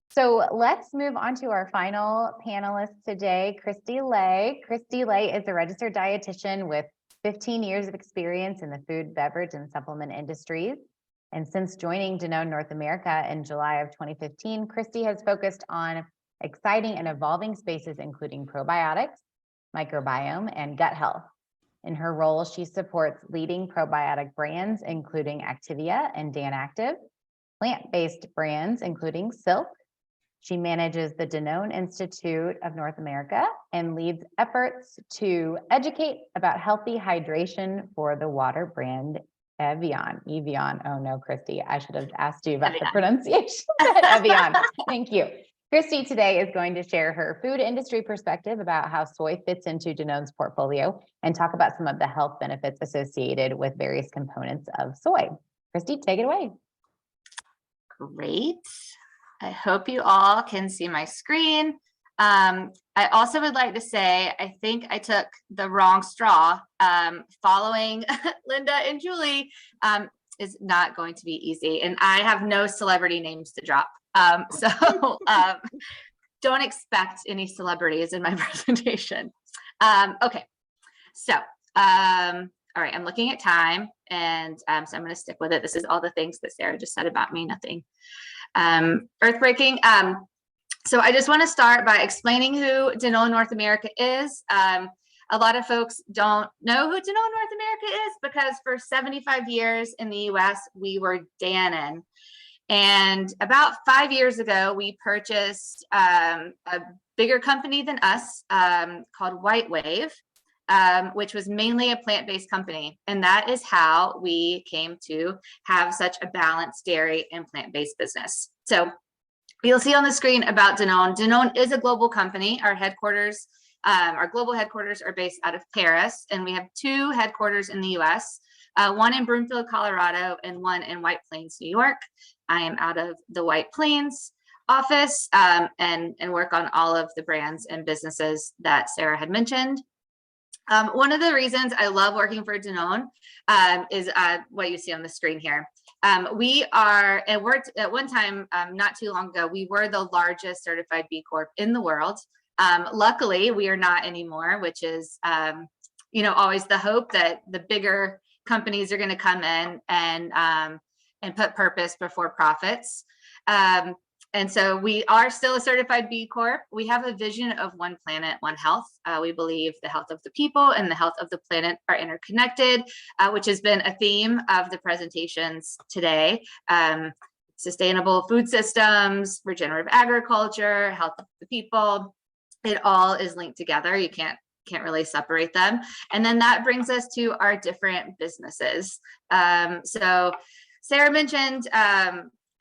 So let's move on to our final panelist today, Kristie Leigh. Kristie Leigh is a registered dietitian with 15 years of experience in the food, beverage, and supplement industries. And since joining Danone North America in July of 2015, Kristie has focused on exciting and evolving spaces, including probiotics, microbiome, and gut health. In her role, she supports leading probiotic brands, including Activia and Dan Active, plant-based brands, including Silk. She manages the Danone Institute of North America and leads efforts to educate about healthy hydration for the water brand Evian. Oh no, Kristie, I should have asked you about the pronunciation. Evian. Thank you. Kristie today is going to share her food industry perspective about how soy fits into Danone's portfolio and talk about some of the health benefits associated with various components of soy. Kristie, take it away. Great. I hope you all can see my screen. I also would like to say, I think I took the wrong straw. Following Linda and Julie is not going to be easy. And I have no celebrity names to drop. So don't expect any celebrities in my presentation. Okay, so all right, I'm looking at time, and so I'm going to stick with it. This is all the things that Sarah just said about me, nothing earthbreaking. So I just want to start by explaining who Danone North America is. A lot of folks don't know who Danone North America is because for 75 years in the US, we were Danone. And about 5 years ago, we purchased a bigger company than us called White Wave, which was mainly a plant-based company. And that is how we came to have such a balanced dairy and plant-based business. So you'll see on the screen about Danone. Danone is a global company. Our headquarters, our global headquarters are based out of Paris, and we have 2 headquarters in the US, one in Broomfield, Colorado, and one in White Plains, New York. I am out of the White Plains office and work on all of the brands and businesses that Sarah had mentioned. One of the reasons I love working for Danone is what you see on the screen here. We are, and worked at one time, not too long ago, we were the largest certified B Corp in the world. Luckily, we are not anymore, which is, always the hope that the bigger companies are going to come in and put purpose before profits. And so we are still a certified B Corp. We have a vision of one planet, one health. We believe the health of the people and the health of the planet are interconnected, which has been a theme of the presentations today. Sustainable food systems, regenerative agriculture, health of the people, it all is linked together. You can't really separate them. And then that brings us to our different businesses. So Sarah mentioned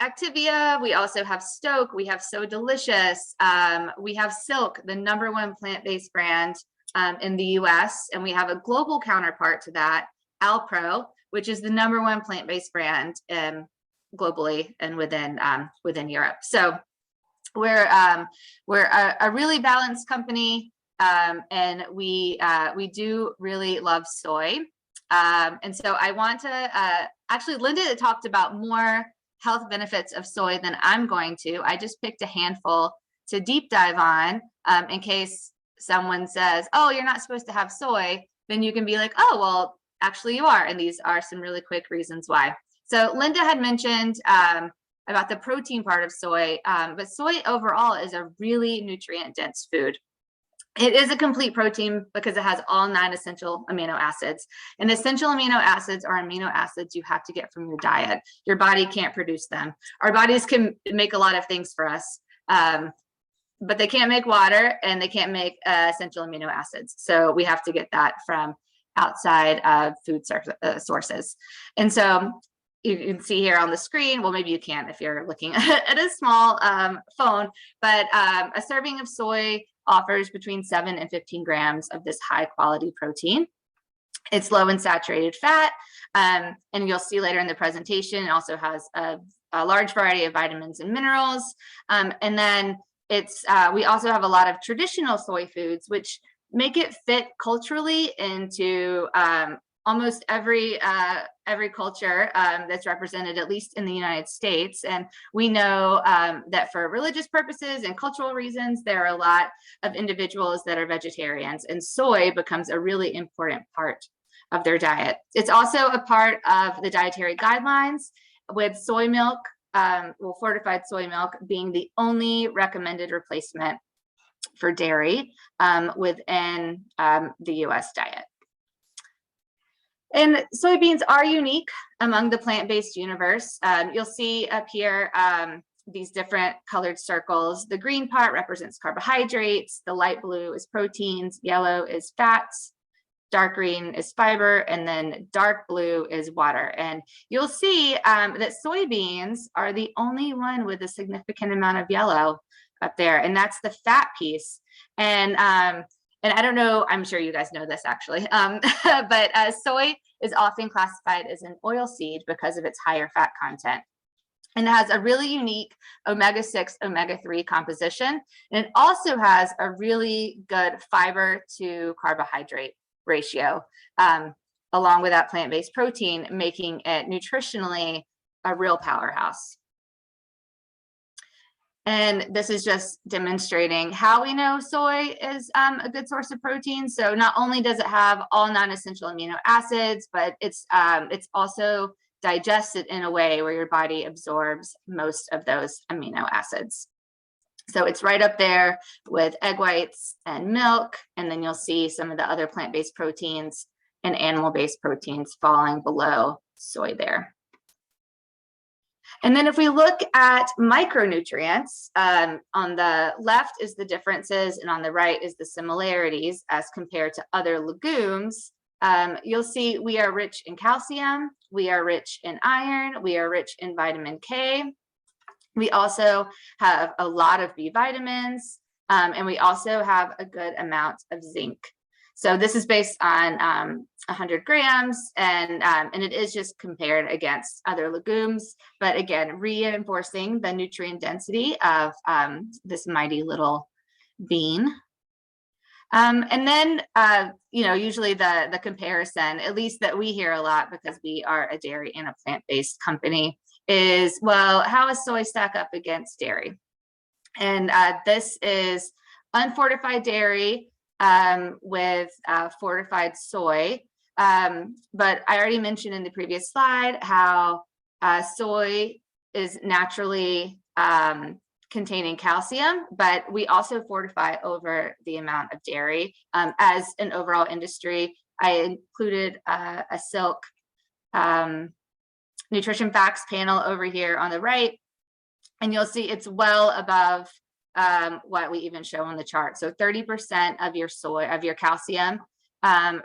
Activia. We also have Stoke. We have So Delicious. We have Silk, the #1 plant-based brand in the US. And we have a global counterpart to that, Alpro, which is the #1 plant-based brand globally and within Europe. So we're a really balanced company, and we do really love soy. And so I want to actually, Linda talked about more health benefits of soy than I'm going to. I just picked a handful to deep dive on in case someone says, oh, you're not supposed to have soy, then you can be like, oh, well, actually you are. And these are some really quick reasons why. So Linda had mentioned about the protein part of soy, but soy overall is a really nutrient dense food. It is a complete protein because it has all 9 essential amino acids. And essential amino acids are amino acids you have to get from your diet. Your body can't produce them. Our bodies can make a lot of things for us, but they can't make water and they can't make essential amino acids. So we have to get that from outside food sources. And so you can see here on the screen, well, maybe you can't if you're looking at a small phone, but a serving of soy offers between 7 and 15 grams of this high quality protein. It's low in saturated fat, and you'll see later in the presentation, it also has a large variety of vitamins and minerals. And then we also have a lot of traditional soy foods, which make it fit culturally into almost every culture that's represented, at least in the United States. And we know that for religious purposes and cultural reasons, there are a lot of individuals that are vegetarians, and soy becomes a really important part of their diet. It's also a part of the dietary guidelines, with soy milk, fortified soy milk being the only recommended replacement for dairy within the US diet. And soybeans are unique among the plant-based universe. You'll see up here these different colored circles. The green part represents carbohydrates, the light blue is proteins, yellow is fats, dark green is fiber, and then dark blue is water. And you'll see that soybeans are the only one with a significant amount of yellow up there, and that's the fat piece. And I don't know, I'm sure you guys know this actually, but soy is often classified as an oil seed because of its higher fat content. And it has a really unique omega-6, omega-3 composition. And it also has a really good fiber to carbohydrate ratio, along with that plant-based protein, making it nutritionally a real powerhouse. And this is just demonstrating how we know soy is a good source of protein. So not only does it have all non-essential amino acids, but it's also digested in a way where your body absorbs most of those amino acids. So it's right up there with egg whites and milk, and then you'll see some of the other plant-based proteins and animal-based proteins falling below soy there. And then if we look at micronutrients, on the left is the differences and on the right is the similarities as compared to other legumes. You'll see we are rich in calcium, we are rich in iron, we are rich in vitamin K. We also have a lot of B vitamins, and we also have a good amount of zinc. So this is based on 100 grams, and it is just compared against other legumes, but again, reinforcing the nutrient density of this mighty little bean. And then, usually the comparison, at least that we hear a lot because we are a dairy and a plant-based company, is, well, how does soy stack up against dairy? And this is unfortified dairy with fortified soy. But I already mentioned in the previous slide how soy is naturally containing calcium, but we also fortify over the amount of dairy. As an overall industry, I included a silk nutrition facts panel over here on the right, and you'll see it's well above what we even show on the chart. So 30% of your calcium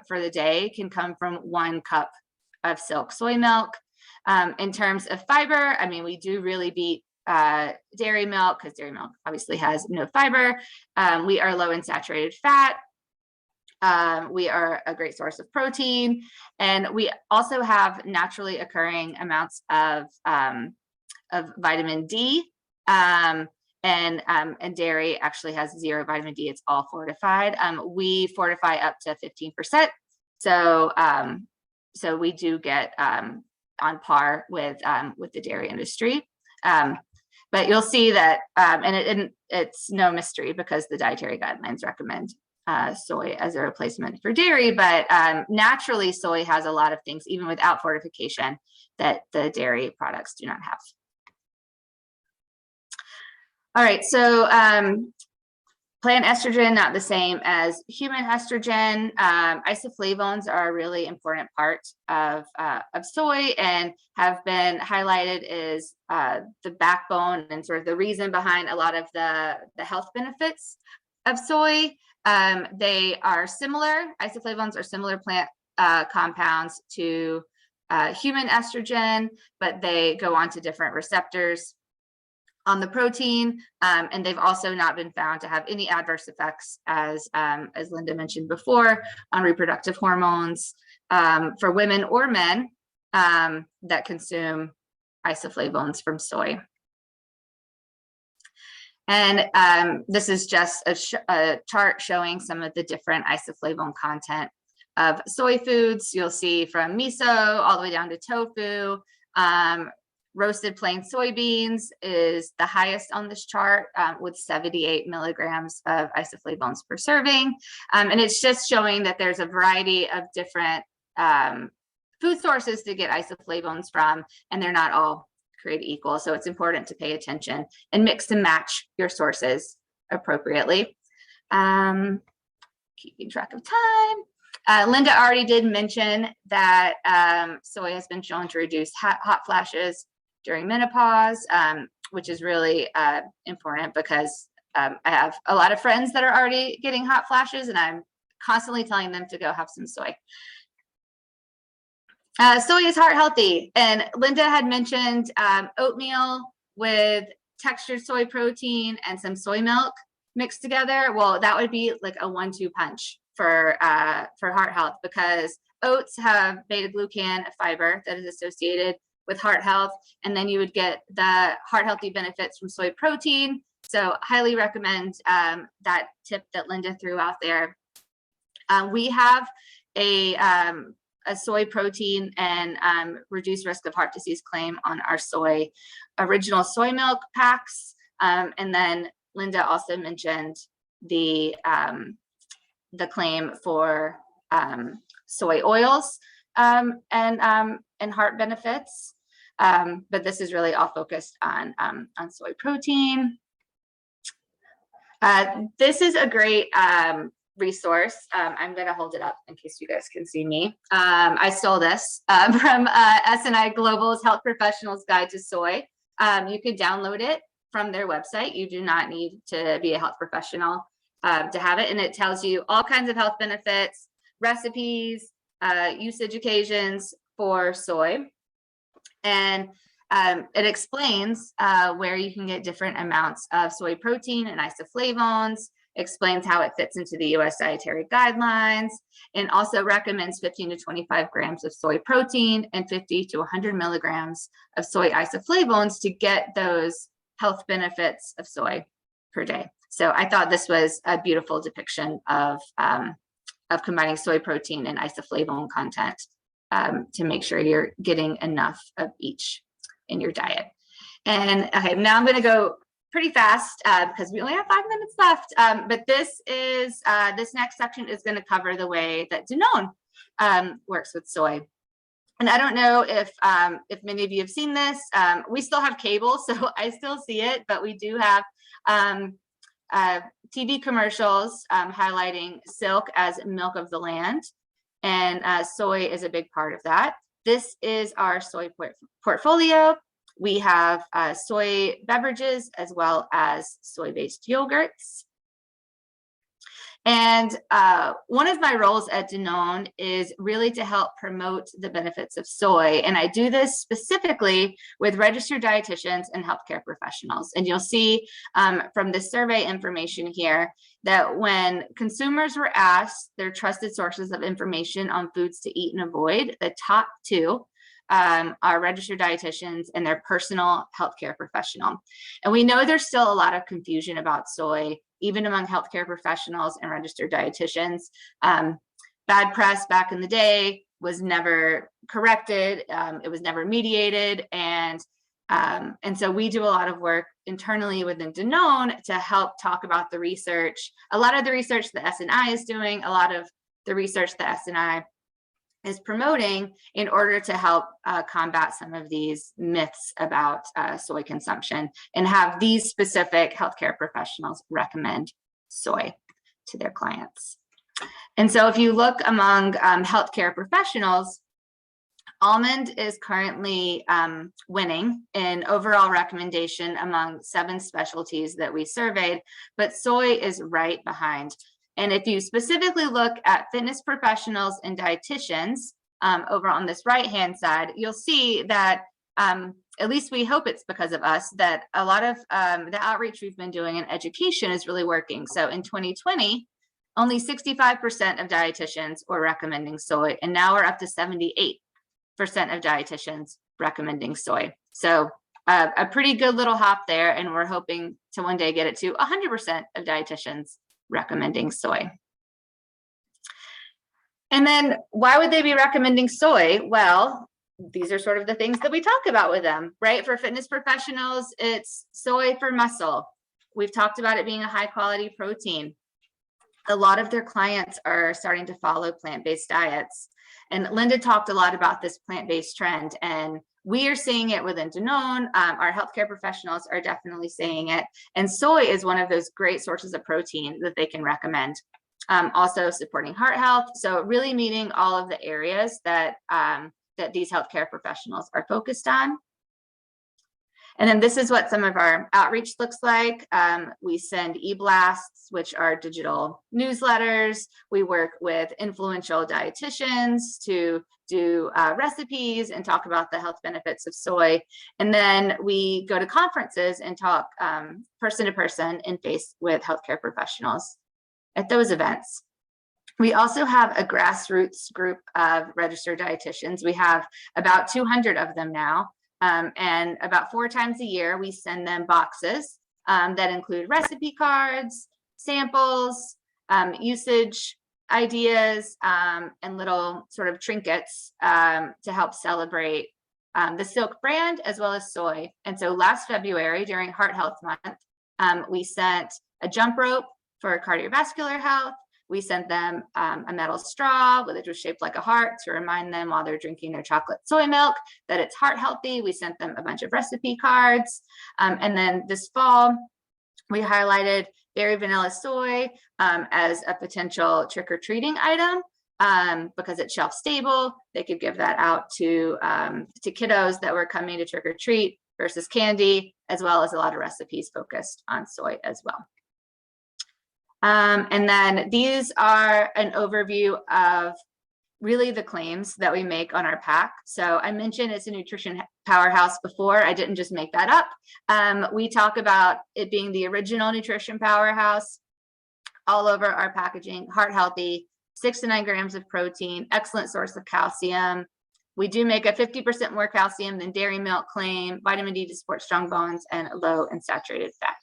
for the day can come from 1 cup of silk soy milk. In terms of fiber, I mean, we do really beat dairy milk because dairy milk obviously has no fiber. We are low in saturated fat. We are a great source of protein, and we also have naturally occurring amounts of vitamin D. And dairy actually has 0 vitamin D. It's all fortified. We fortify up to 15%. So we do get on par with the dairy industry. But you'll see that, and it's no mystery because the dietary guidelines recommend soy as a replacement for dairy, but naturally soy has a lot of things, even without fortification, that the dairy products do not have. All right, so plant estrogen, not the same as human estrogen. Isoflavones are a really important part of soy and have been highlighted as the backbone and sort of the reason behind a lot of the health benefits of soy. They are similar, isoflavones are similar plant compounds to human estrogen, but they go on to different receptors on the protein, and they've also not been found to have any adverse effects, as Linda mentioned before, on reproductive hormones for women or men that consume isoflavones from soy. And this is just a chart showing some of the different isoflavone content of soy foods. You'll see from miso all the way down to tofu. Roasted plain soybeans is the highest on this chart with 78 milligrams of isoflavones per serving. And it's just showing that there's a variety of different food sources to get isoflavones from, and they're not all created equal. So it's important to pay attention and mix and match your sources appropriately. Keeping track of time. Linda already did mention that soy has been shown to reduce hot flashes during menopause, which is really important because I have a lot of friends that are already getting hot flashes, and I'm constantly telling them to go have some soy. Soy is heart healthy, and Linda had mentioned oatmeal with textured soy protein and some soy milk mixed together. Well, that would be like a 1-2 punch for heart health, because oats have beta-glucan, a fiber that is associated with heart health, and then you would get the heart healthy benefits from soy protein. So highly recommend that tip that Linda threw out there. We have a soy protein and reduced risk of heart disease claim on our soy original soy milk packs. And then Linda also mentioned the claim for soy oils and heart benefits. But this is really all focused on soy protein. This is a great resource. I'm going to hold it up in case you guys can see me. I stole this from S&I Global's Health Professionals Guide to Soy. You can download it from their website. You do not need to be a health professional to have it. And it tells you all kinds of health benefits, recipes, usage occasions for soy. And it explains where you can get different amounts of soy protein and isoflavones, explains how it fits into the US dietary guidelines, and also recommends 15 to 25 grams of soy protein and 50 to 100 milligrams of soy isoflavones to get those health benefits of soy per day. So I thought this was a beautiful depiction of combining soy protein and isoflavone content to make sure you're getting enough of each in your diet. And okay, now I'm going to go pretty fast because we only have 5 minutes left. But this next section is going to cover the way that Danone works with soy. And I don't know if many of you have seen this. We still have cable, so I still see it, but we do have TV commercials highlighting silk as milk of the land, and soy is a big part of that. This is our soy portfolio. We have soy beverages as well as soy-based yogurts. And one of my roles at Danone is really to help promote the benefits of soy. And I do this specifically with registered dietitians and healthcare professionals. And you'll see from this survey information here that when consumers were asked their trusted sources of information on foods to eat and avoid, the top 2 are registered dietitians and their personal healthcare professional. And we know there's still a lot of confusion about soy, even among healthcare professionals and registered dietitians. Bad press back in the day was never corrected. It was never mediated. And And so we do a lot of work internally within Danone to help talk about the research, a lot of the research that SNI is doing, a lot of the research that SNI is promoting in order to help combat some of these myths about soy consumption and have these specific healthcare professionals recommend soy to their clients. And so if you look among healthcare professionals, almond is currently winning in overall recommendation among 7 specialties that we surveyed, but soy is right behind. And if you specifically look at fitness professionals and dietitians over on this right-hand side, you'll see that at least we hope it's because of us that a lot of the outreach we've been doing in education is really working. So in 2020, only 65% of dietitians were recommending soy, and now we're up to 78% of dietitians recommending soy. So a pretty good little hop there, and we're hoping to one day get it to 100% of dietitians recommending soy. And then why would they be recommending soy? Well, these are sort of the things that we talk about with them, right? For fitness professionals, it's soy for muscle. We've talked about it being a high quality protein. A lot of their clients are starting to follow plant-based diets. And Linda talked a lot about this plant-based trend, and we are seeing it within Danone. Our healthcare professionals are definitely seeing it. And soy is one of those great sources of protein that they can recommend. Also supporting heart health. So really meeting all of the areas that, that these healthcare professionals are focused on. And then this is what some of our outreach looks like. We send e-blasts, which are digital newsletters. We work with influential dietitians to do recipes and talk about the health benefits of soy. And then we go to conferences and talk person to person and face with healthcare professionals at those events. We also have a grassroots group of registered dietitians. We have about 200 of them now. And about 4 times a year, we send them boxes that include recipe cards, samples, usage ideas, and little sort of trinkets to help celebrate the Silk brand as well as soy. And so last February, during Heart Health Month, we sent a jump rope for cardiovascular health. We sent them a metal straw, which was shaped like a heart, to remind them while they're drinking their chocolate soy milk that it's heart healthy. We sent them a bunch of recipe cards. And then this fall, we highlighted dairy vanilla soy as a potential trick-or-treating item because it's shelf stable. They could give that out to kiddos that were coming to trick-or-treat versus candy, as well as a lot of recipes focused on soy as well. And then these are an overview of really the claims that we make on our pack. So I mentioned it's a nutrition powerhouse before. I didn't just make that up. We talk about it being the original nutrition powerhouse all over our packaging, heart healthy, 6 to 9 grams of protein, excellent source of calcium. We do make a 50% more calcium than dairy milk claim, vitamin D to support strong bones, and low in saturated fat.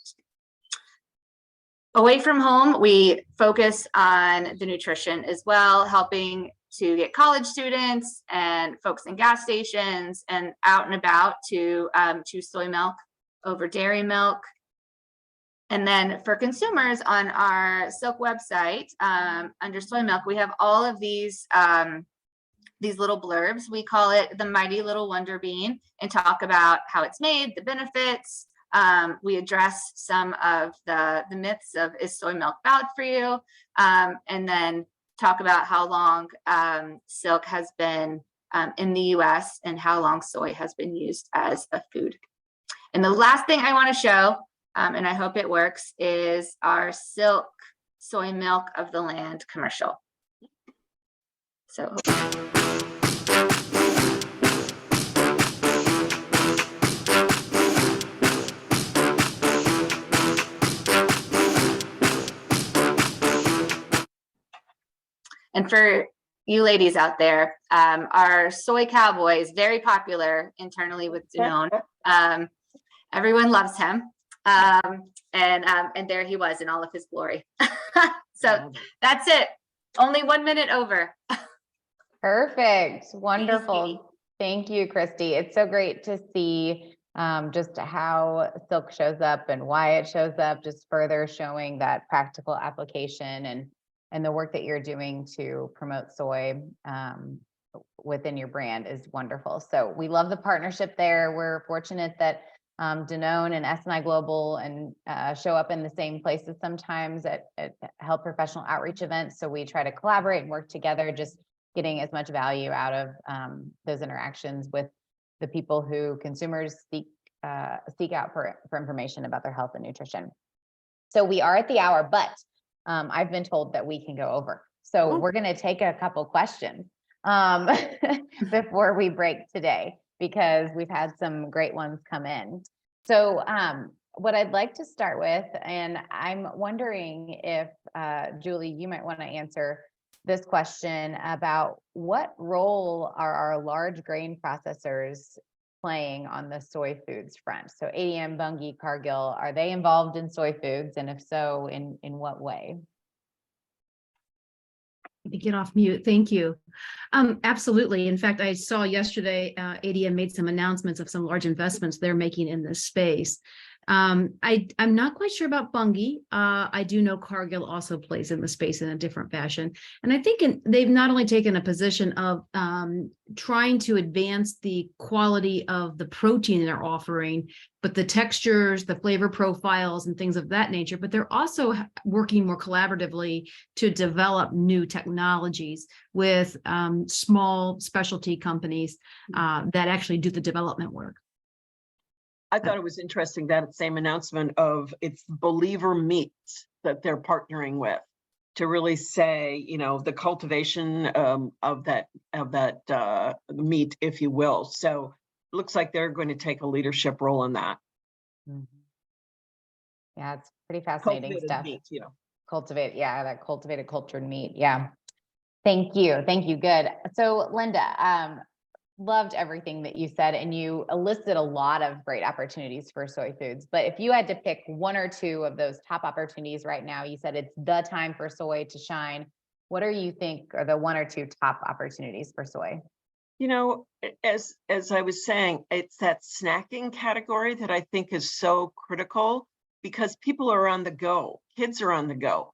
Away from home, we focus on the nutrition as well, helping to get college students and folks in gas stations and out and about to choose soy milk over dairy milk. And then for consumers on our Silk website, under soy milk, we have all of these little blurbs. We call it the mighty little wonder bean, and talk about how it's made, the benefits. We address some of the myths of, is soy milk bad for you? And then talk about how long Silk has been in the US and how long soy has been used as a food. And the last thing I want to show, and I hope it works, is our Silk Soy Milk of the Land commercial. So. And for you ladies out there, our soy cowboy is very popular internally with Danone. Everyone loves him. And there he was in all of his glory. So that's it. Only 1 minute over. Perfect. Wonderful. Thank you, Kristie. It's so great to see just how silk shows up and why it shows up, just further showing that practical application and the work that you're doing to promote soy within your brand is wonderful. So we love the partnership there. We're fortunate that Danone and S&I Global and show up in the same places sometimes at health professional outreach events. So we try to collaborate and work together, just getting as much value out of those interactions with the people who consumers seek out for information about their health and nutrition. So we are at the hour, but I've been told that we can go over. So we're going to take a couple questions before we break today, because we've had some great ones come in. So what I'd like to start with, and I'm wondering if Julie, you might want to answer this question about what role are our large grain processors playing on the soy foods front? So ADM, Bunge, Cargill, are they involved in soy foods? And if so, in what way? Let me get off mute. Thank you. Absolutely. In fact, I saw yesterday ADM made some announcements of some large investments they're making in this space. I'm not quite sure about Bunge. I do know Cargill also plays in the space in a different fashion. And I think they've not only taken a position of trying to advance the quality of the protein they're offering, but the textures, the flavor profiles and things of that nature, but they're also working more collaboratively to develop new technologies with small specialty companies that actually do the development work. I thought it was interesting that same announcement of it's Believer Meats that they're partnering with to really say, you know, the cultivation of that meat, if you will. So it looks like they're going to take a leadership role in that. Mm-hmm. Yeah, it's pretty fascinating Cultivated stuff. meat, you know. That cultivated cultured meat. Yeah. Thank you. Thank you. Good. So Linda, loved everything that you said, and you listed a lot of great opportunities for soy foods. But if you had to pick one or two of those top opportunities right now, you said it's the time for soy to shine. What do you think are the one or two top opportunities for soy? You know, as I was saying, it's that snacking category that I think is so critical, because people are on the go, kids are on the go,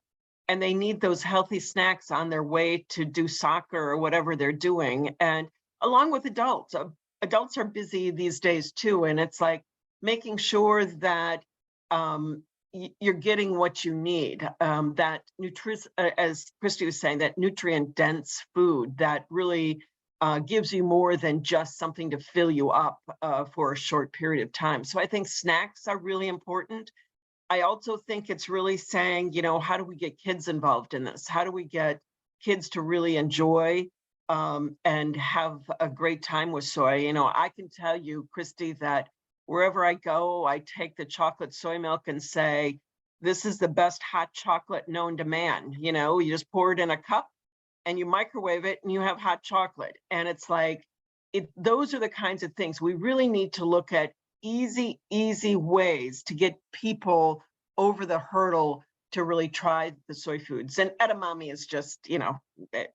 and they need those healthy snacks on their way to do soccer or whatever they're doing. And along with adults, adults are busy these days too. And it's like making sure that you're getting what you need, that as Kristie was saying, that nutrient dense food that really gives you more than just something to fill you up for a short period of time. So I think snacks are really important. I also think it's really saying, you know, how do we get kids involved in this? How do we get kids to really enjoy and have a great time with soy? You know, I can tell you, Kristie, that wherever I go, I take the chocolate soy milk and say, this is the best hot chocolate known to man. You know, you just pour it in a cup and you microwave it and you have hot chocolate. And it's like, those are the kinds of things we really need to look at, easy ways to get people over the hurdle to really try the soy foods. And edamame is just, you know,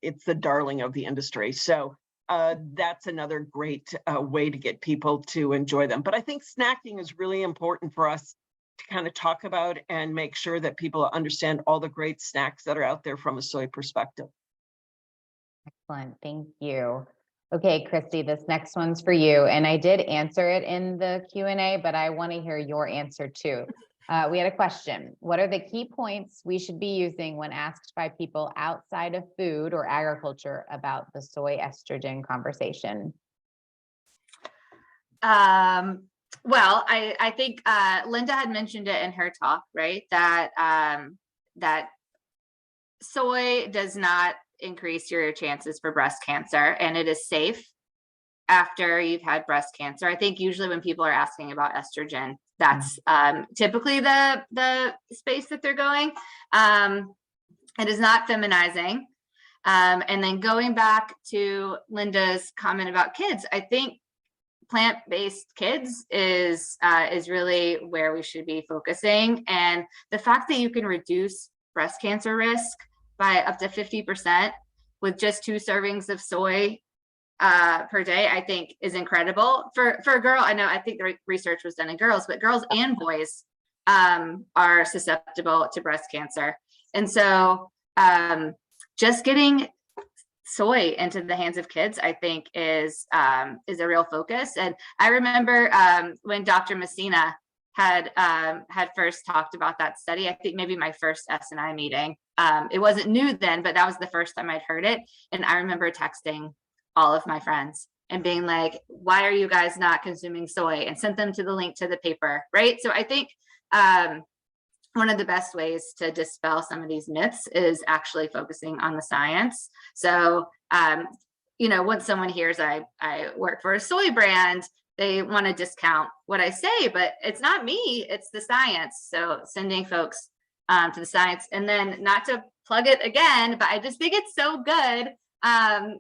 it's the darling of the industry. So that's another great way to get people to enjoy them. But I think snacking is really important for us to kind of talk about and make sure that people understand all the great snacks that are out there from a soy perspective. Excellent. Thank you. Okay, Kristie, this next one's for you. And I did answer it in the Q&A, but I want to hear your answer too. We had a question. What are the key points we should be using when asked by people outside of food or agriculture about the soy estrogen conversation? Well, I think Linda had mentioned it in her talk, right? That that soy does not increase your chances for breast cancer, and it is safe after you've had breast cancer. I think usually when people are asking about estrogen, that's typically the space that they're going. It is not feminizing. And then going back to Linda's comment about kids, I think plant-based kids is really where we should be focusing. And the fact that you can reduce breast cancer risk by up to 50% with just 2 servings of soy per day, I think is incredible for a girl. I know, I think the research was done in girls, but girls and boys are susceptible to breast cancer. And so just getting soy into the hands of kids, I think is a real focus. And I remember when Dr. Messina had first talked about that study, I think maybe my first S&I meeting. It wasn't new then, but that was the first time I'd heard it. And I remember texting all of my friends and being like, why are you guys not consuming soy? And sent them to the link to the paper, right? So I think one of the best ways to dispel some of these myths is actually focusing on the science. So, once someone hears I work for a soy brand, they want to discount what I say, but it's not me, it's the science. So sending folks to the science, and then not to plug it again, but I just think it's so good. I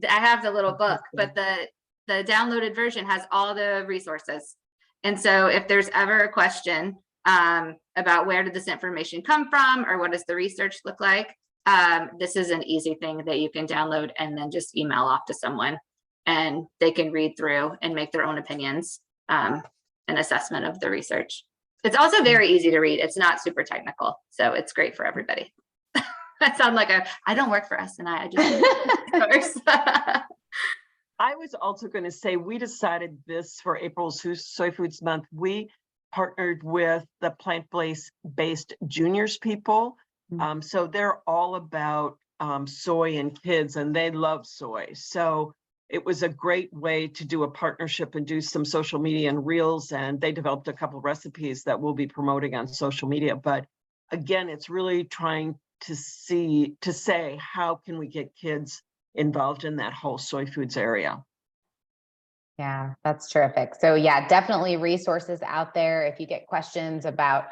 have the little book, but the downloaded version has all the resources. And so if there's ever a question about where did this information come from, or what does the research look like, this is an easy thing that you can download and then just email off to someone, and they can read through and make their own opinions and assessment of the research. It's also very easy to read. It's not super technical, so it's great for everybody. I sound like I don't work for S&I just I was also going to say, we decided this for April's Soy Foods Month. We partnered with the plant-based juniors people. So they're all about soy and kids, and they love soy. So it was a great way to do a partnership and do some social media and reels. And they developed a couple of recipes that we'll be promoting on social media. But again, it's really trying to say, how can we get kids involved in that whole soy foods area? Yeah, that's terrific. So yeah, definitely resources out there. If you get questions about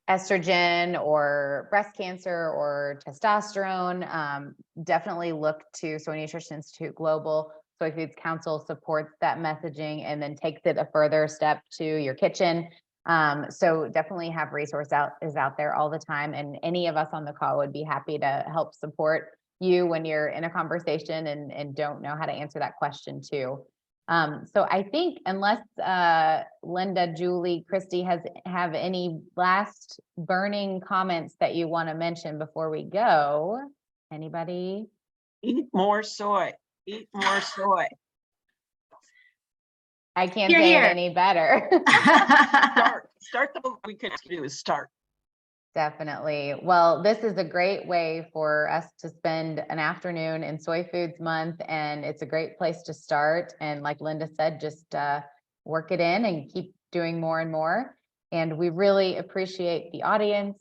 estrogen or breast cancer or testosterone, definitely look to Soy Nutrition Institute Global. Soyfoods Council supports that messaging and then takes it a further step to your kitchen. So definitely have resource out there all the time. And any of us on the call would be happy to help support you when you're in a conversation and don't know how to answer that question too. So I think unless Linda, Julie, Kristie have any last burning comments that you want to mention before we go, anybody? Eat more soy. Eat more soy. I can't Hear, say hear. it any better. Start the we could do is start. Definitely. Well, this is a great way for us to spend an afternoon in Soy Foods Month, and it's a great place to start. And like Linda said, just work it in and keep doing more and more. And we really appreciate the audience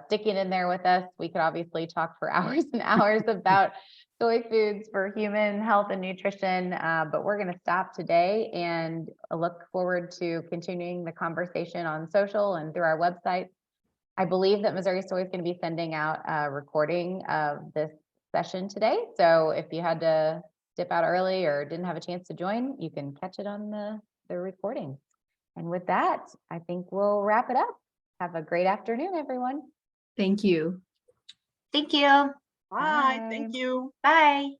sticking in there with us. We could obviously talk for hours and hours about soy foods for human health and nutrition, but we're going to stop today and look forward to continuing the conversation on social and through our website. I believe that Missouri Soy is going to be sending out a recording of this session today. So if you had to dip out early or didn't have a chance to join, you can catch it on the recording. And with that, I think we'll wrap it up. Have a great afternoon, everyone. Thank you. Thank you. Bye. Thank you. Bye.